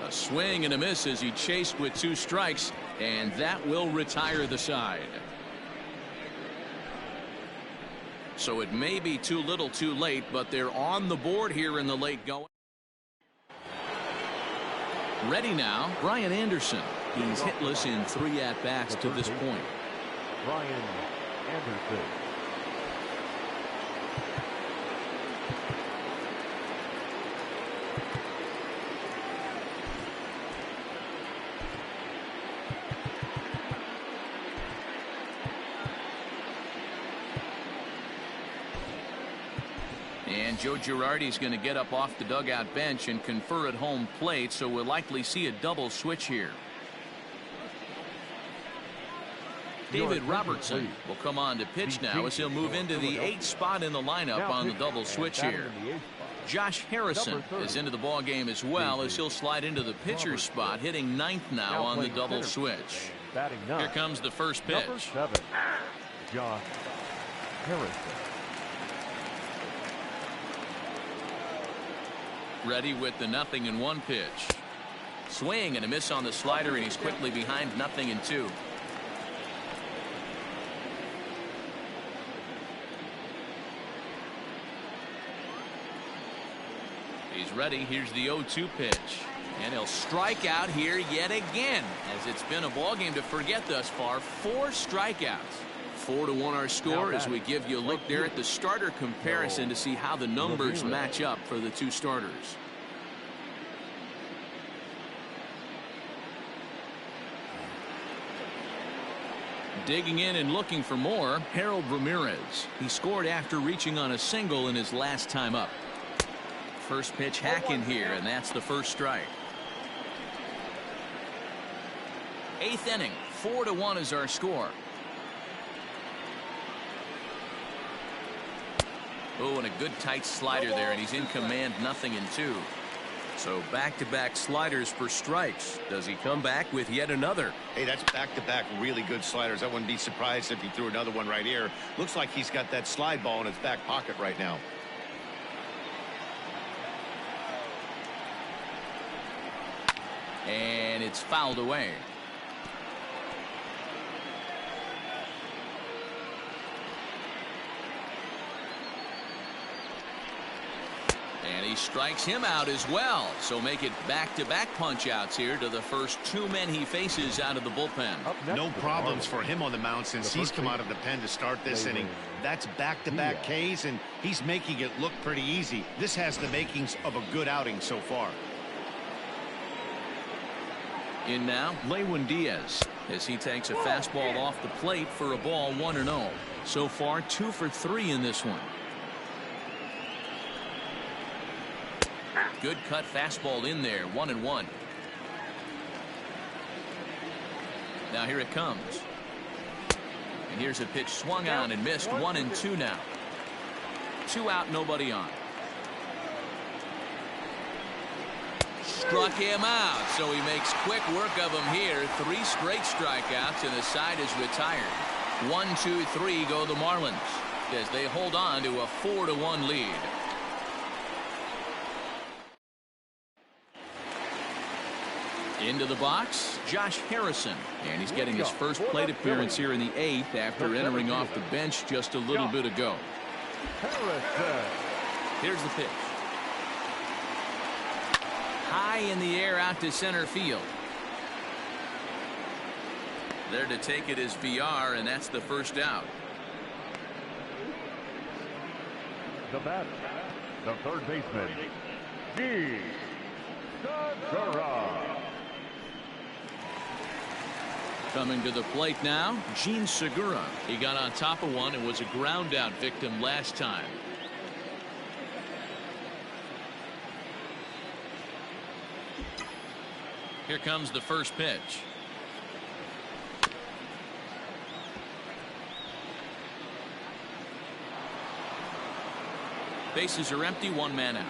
A swing and a miss as he chased with 2 strikes, and that will retire the side. So it may be too little too late, but they're on the board here in the late going. Ready now, Brian Anderson. He's hitless in 3 at-bats to this point. Brian Anderson. Joe Girardi's going to get up off the dugout bench and confer at home plate, so we'll likely see a double switch here. David Robertson will come on to pitch now as he'll move into the 8th spot in the lineup on the double switch here. Josh Harrison is into the ball game as well as he'll slide into the pitcher's spot, hitting 9th now on the double switch. Here comes the first pitch. Number 7, Josh Harrison. Ready with the 0-1 pitch. Swing and a miss on the slider, and he's quickly behind 0-2. He's ready. Here's the 0-2 pitch. And he'll strike out here yet again, as it's been a ball game to forget thus far. 4 strikeouts. 4-1 our score as we give you a look there at the starter comparison to see how the numbers match up for the 2 starters. Digging in and looking for more, Harold Ramirez. He scored after reaching on a single in his last time up. First pitch hack in here, and that's the first strike. 8th inning, 4-1 is our score. Oh, and a good tight slider there, and he's in command, 0-2. So back-to-back sliders for strikes. Does he come back with yet another? Hey, that's back-to-back really good sliders. I wouldn't be surprised if he threw another one right here. Looks like he's got that slide ball in his back pocket right now. And it's fouled away. And he strikes him out as well. So make it back-to-back punch-outs here to the first 2 men he faces out of the bullpen. No problems for him on the mound since he's come out of the pen to start this inning. That's back-to-back Ks, and he's making it look pretty easy. This has the makings of a good outing so far. In now, Lewin Diaz, as he takes a fastball off the plate for a ball, 1-0. So far, 2 for 3 in this one. Good cut fastball in there, 1-1. Now here it comes. And here's a pitch swung on and missed, 1-2 now. 2 out, nobody on. Struck him out, so he makes quick work of him here. 3 straight strikeouts, and the side is retired. 1-2-3 go the Marlins as they hold on to a 4-1 lead. Into the box, Josh Harrison, and he's getting his first plate appearance here in the 8th after entering off the bench just a little bit ago. Here's the pitch. High in the air out to center field. There to take it is VR, and that's the first out. The batter, the third baseman, Gene Segura. Coming to the plate now, Gene Segura. He got on top of one and was a ground out victim last time. Here comes the first pitch. Bases are empty, 1 man out.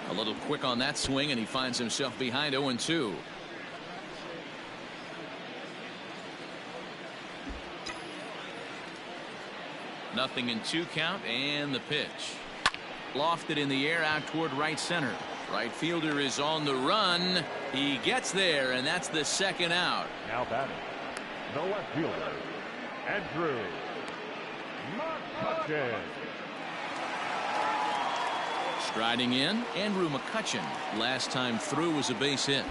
A little quick on that swing, and he finds himself behind 0-2. Nothing in 2 count, and the pitch. Lofted in the air out toward right center. Right fielder is on the run. He gets there, and that's the second out. Now batting, the left fielder, Andrew McCutchen. Striding in, Andrew McCutchen. Last time through was a base hit.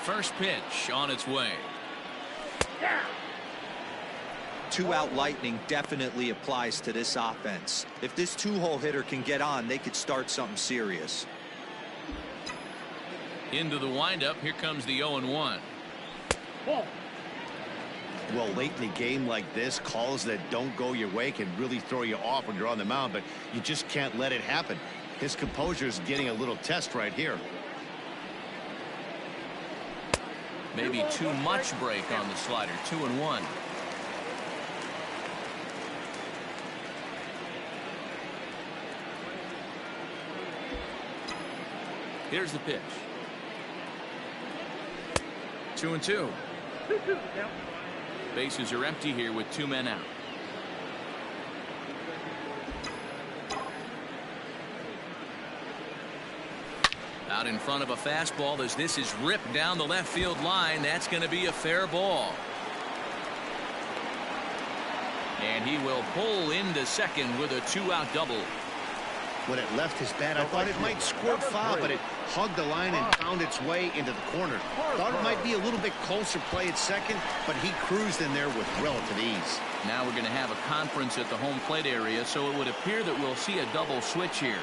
First pitch on its way. 2-out lightning definitely applies to this offense. If this 2-hole hitter can get on, they could start something serious. Into the windup. Here comes the 0-1. Ball. Well, late in the game like this, calls that don't go your way can really throw you off when you're on the mound, but you just can't let it happen. His composure is getting a little test right here. Maybe too much break on the slider. 2-1. Here's the pitch. 2-2. Bases are empty here with 2 men out. Out in front of a fastball as this is ripped down the left field line. That's going to be a fair ball. And he will pull into second with a 2-out double. When it left his bat, I thought it might squirt foul, but it hugged the line and found its way into the corner. Thought it might be a little bit closer play at second, but he cruised in there with relative ease. Now we're going to have a conference at the home plate area, so it would appear that we'll see a double switch here.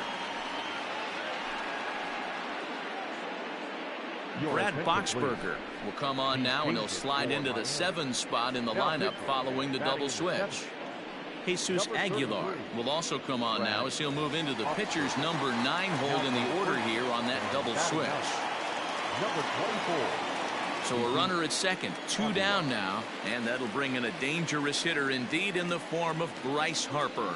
Brad Boxberger will come on now, and he'll slide into the 7 spot in the lineup following the double switch. Jesus Aguilar will also come on now as he'll move into the pitcher's number 9 hold in the order here on that double switch. Number 24. So a runner at second, 2 down now, and that'll bring in a dangerous hitter indeed in the form of Bryce Harper.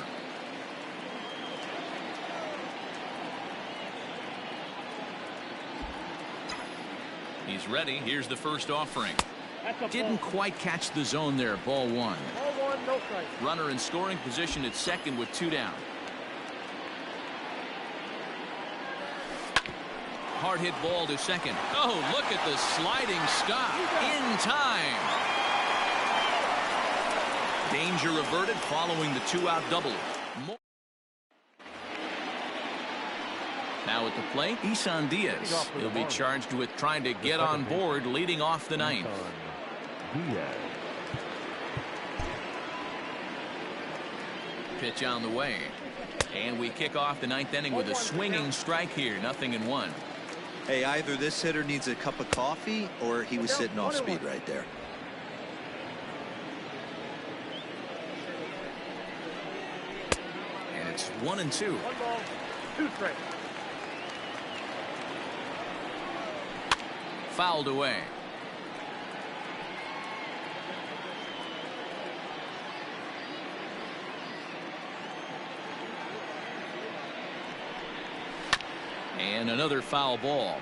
He's ready. Here's the first offering. Didn't quite catch the zone there. Ball 1. Ball 1, no strike. Runner in scoring position at second with 2 down. Hard hit ball to second. Oh, look at the sliding stop in time. Danger averted following the 2-out double. Now at the plate, Isan Diaz. He'll be charged with trying to get on board leading off the 9th. Pitch on the way. And we kick off the 9th inning with a swinging strike here. 0-1. Hey, either this hitter needs a cup of coffee or he was sitting off speed right there. And it's 1-2. 1 ball, 2 strikes. Fouled away. And another foul ball.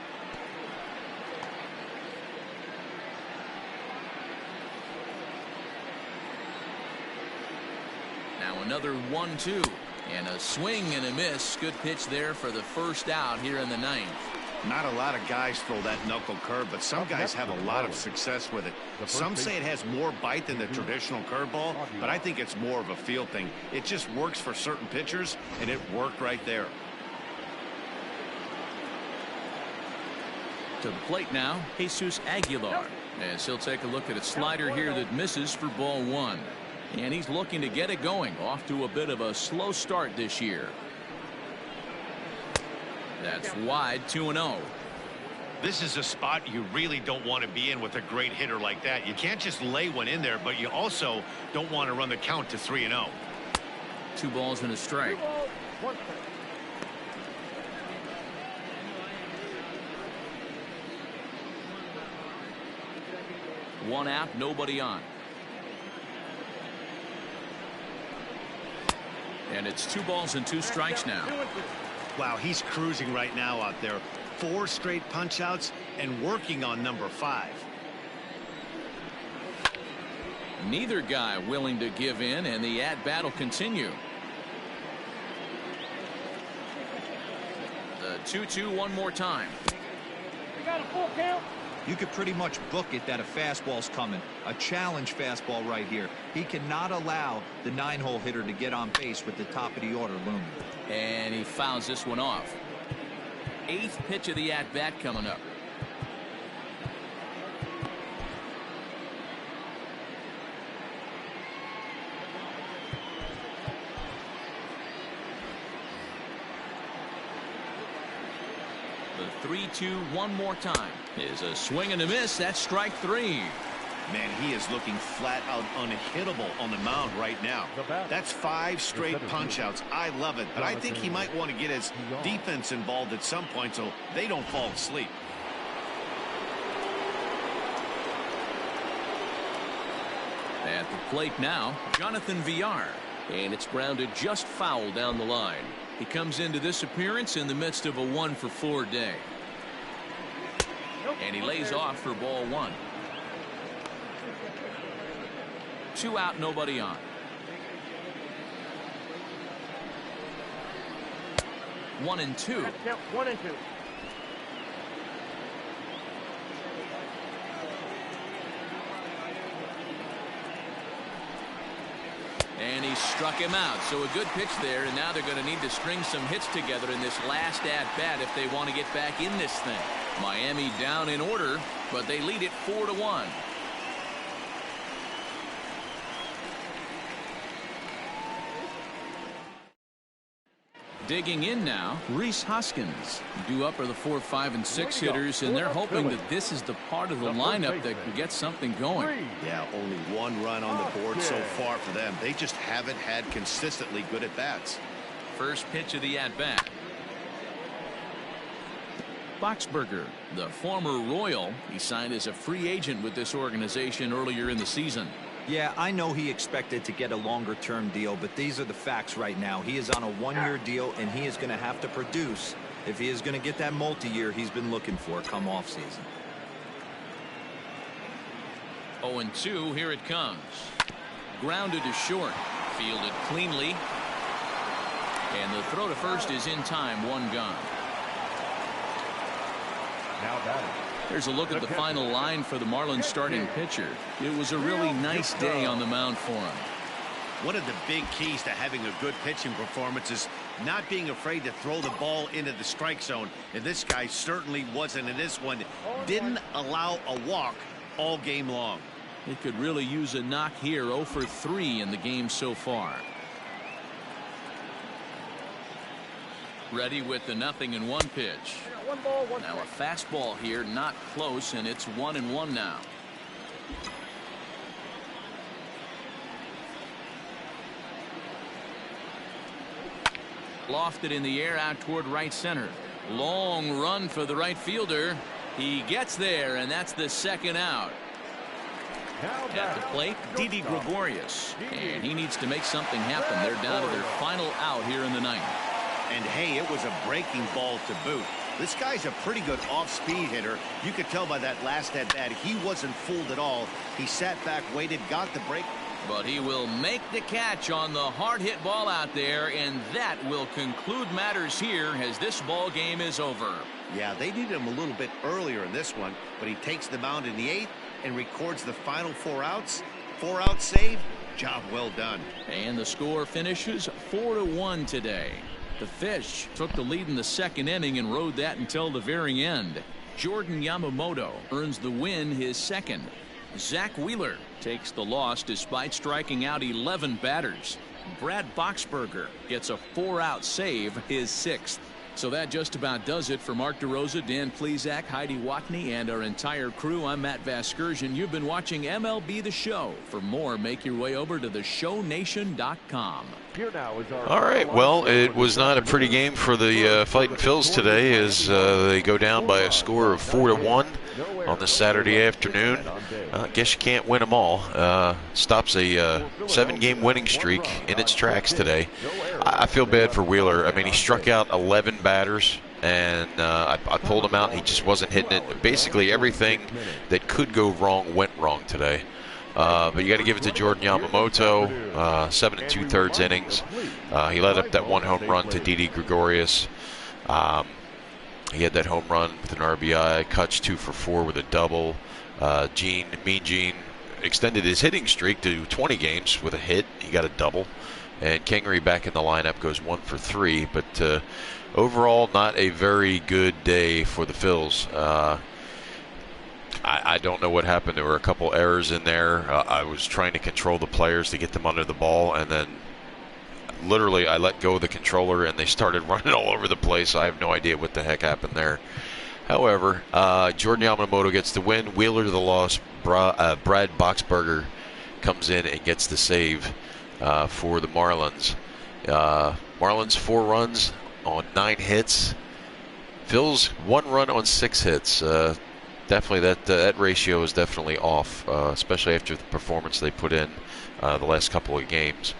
Now another 1-2. And a swing and a miss. Good pitch there for the first out here in the 9th. Not a lot of guys throw that knuckle curve, but some guys have a lot of success with it. Some say it has more bite than the traditional curveball, but I think it's more of a feel thing. It just works for certain pitchers, and it worked right there. To the plate now, Jesus Aguilar. As he'll take a look at a slider here that misses for ball 1. And he's looking to get it going. Off to a bit of a slow start this year. That's wide. 2-0. This is a spot you really don't want to be in with a great hitter like that. You can't just lay one in there, but you also don't want to run the count to 3-0. 2 balls and a strike. 2 balls, 1 strike. One out, nobody on. And it's 2 balls and 2 strikes now. Wow, he's cruising right now out there. 4 straight punch outs and working on number 5. Neither guy willing to give in, and the at-bat will continue. The 2-2 one more time. We got a full count. You could pretty much book it that a fastball's coming. A challenge fastball right here. He cannot allow the 9-hole hitter to get on base with the top of the order looming. And he fouls this one off. 8th pitch of the at-bat coming up. The 3-2 one more time is a swing and a miss. That's strike 3. Man, he is looking flat out unhittable on the mound right now. That's 5 straight punch outs. I love it, but I think he might want to get his defense involved at some point so they don't fall asleep. At the plate now, Jonathan Villar. And it's grounded just foul down the line. He comes into this appearance in the midst of a 1-for-4 day. And he lays off for ball 1. 2 out, nobody on. 1-2. Count 1 and 2. And he struck him out. So a good pitch there, and now they're going to need to string some hits together in this last at-bat if they want to get back in this thing. Miami down in order, but they lead it 4-1. Digging in now, Rhys Hoskins. Due up are the 4, 5, and 6 hitters, and they're hoping that this is the part of the lineup that can get something going. Yeah, only 1 run on the board so far for them. They just haven't had consistently good at-bats. First pitch of the at-bat. Boxberger, the former Royal, he signed as a free agent with this organization earlier in the season. Yeah, I know he expected to get a longer-term deal, but these are the facts right now. He is on a 1-year deal, and he is going to have to produce if he is going to get that multi-year he's been looking for come off-season. 0-2, here it comes. Grounded to short, fielded cleanly, and the throw to first is in time, 1 gone. Now batting. There's a look at the final line for the Marlins starting pitcher. It was a really nice day on the mound for him. One of the big keys to having a good pitching performance is not being afraid to throw the ball into the strike zone. And this guy certainly wasn't in this one. Didn't allow a walk all game long. He could really use a knock here. 0 for 3 in the game so far. Ready with the 0-1 pitch. 1 ball, 1 Now strike. a fastball here, not close, and it's 1-1 now. Lofted in the air out toward right center. Long run for the right fielder. He gets there, and that's the 2nd out. At the plate, Didi Gregorius, and he needs to make something happen. They're down to their final out here in the 9th. And hey, it was a breaking ball to boot. This guy's a pretty good off-speed hitter. You could tell by that last at-bat he wasn't fooled at all. He sat back, waited, got the break. But he will make the catch on the hard hit ball out there, and that will conclude matters here as this ball game is over. Yeah, they needed him a little bit earlier in this one, but he takes the mound in the 8th and records the final 4 outs. 4-out save. Job well done. And the score finishes 4-1 today. The Fish took the lead in the 2nd inning and rode that until the very end. Jordan Yamamoto earns the win, his 2nd. Zach Wheeler takes the loss despite striking out 11 batters. Brad Boxberger gets a 4-out save, his 6th. So that just about does it for Mark DeRosa, Dan Plesac, Heidi Watney, and our entire crew. I'm Matt Vasgersian. You've been watching MLB The Show. For more, make your way over to theshownation.com. All right, well, it was not a pretty game for the Fighting Phils today as they go down by a score of 4-1 on this Saturday afternoon. I guess you can't win them all. Stops a 7-game winning streak in its tracks today. I feel bad for Wheeler. I mean, he struck out 11 batters, and I pulled him out. He just wasn't hitting it. Basically, everything that could go wrong went wrong today. But you got to give it to Jordan Yamamoto. 7 2/3 innings. He led up that 1 home run to Didi Gregorius. He had that home run with an RBI. Kutch 2 for 4 with a double. Mean Gene extended his hitting streak to 20 games with a hit. He got a double. And Kingery back in the lineup goes 1 for 3. But overall, not a very good day for the Phils. I don't know what happened. There were a couple errors in there. I was trying to control the players to get them under the ball, and then literally I let go of the controller and they started running all over the place. I have no idea what the heck happened there. However, Jordan Yamamoto gets the win. Wheeler to the loss. Brad Boxberger comes in and gets the save for the Marlins. Marlins 4 runs on 9 hits. Phil's 1 run on 6 hits. Definitely that ratio is definitely off, especially after the performance they put in the last couple of games.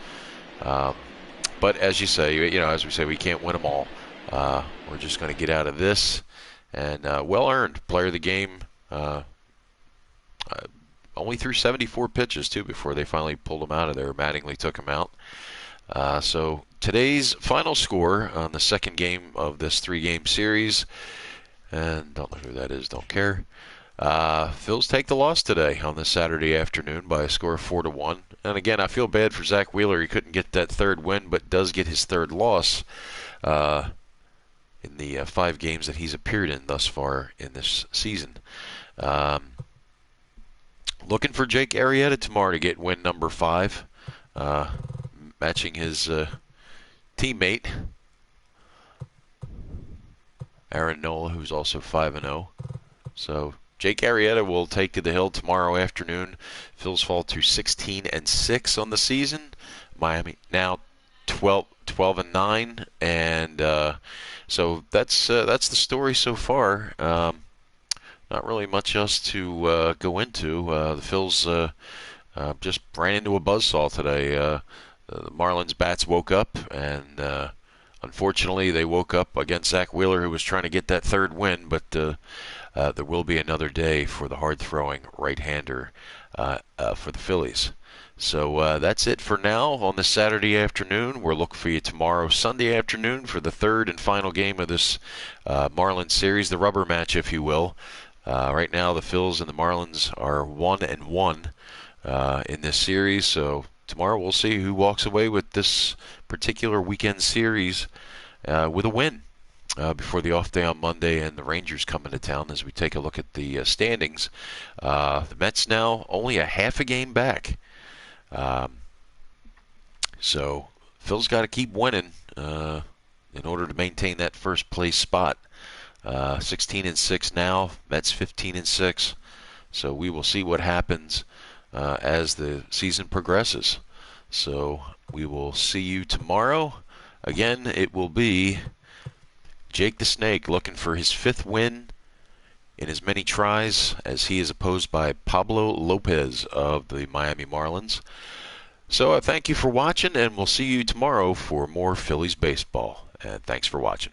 But as you say, as we say, we can't win them all. We're just going to get out of this, and well earned player of the game. Only threw 74 pitches too before they finally pulled him out of there. Mattingly took him out. So today's final score on the second game of this 3-game series, and don't know who that is, don't care. Phil's take the loss today on this Saturday afternoon by a score of 4-1. And again, I feel bad for Zach Wheeler. He couldn't get that third win, but does get his third loss in the 5 games that he's appeared in thus far in this season. Looking for Jake Arrieta tomorrow to get win number 5, matching his teammate Aaron Nola, who's also 5-0. So Jake Arrieta will take to the hill tomorrow afternoon. Phil's fall to 16-6 on the season. Miami now 12-9, and so that's the story so far. Not really much else to go into. The Phils just ran into a buzzsaw today. The Marlins bats woke up, and unfortunately they woke up against Zach Wheeler, who was trying to get that third win, but there will be another day for the hard-throwing right-hander for the Phillies. So that's it for now on this Saturday afternoon. We'll look for you tomorrow, Sunday afternoon, for the third and final game of this Marlins series, the rubber match, if you will. Right now, the Phils and the Marlins are 1-1 in this series. So tomorrow we'll see who walks away with this particular weekend series with a win before the off day on Monday and the Rangers come into town. As we take a look at the standings, the Mets now only a half a game back. So Phil's got to keep winning in order to maintain that first place spot. 16-6 now, Mets 15-6. So we will see what happens as the season progresses. So we will see you tomorrow. Again, it will be Jake the Snake looking for his 5th win in as many tries as he is opposed by Pablo Lopez of the Miami Marlins. So thank you for watching, and we'll see you tomorrow for more Phillies baseball. And thanks for watching.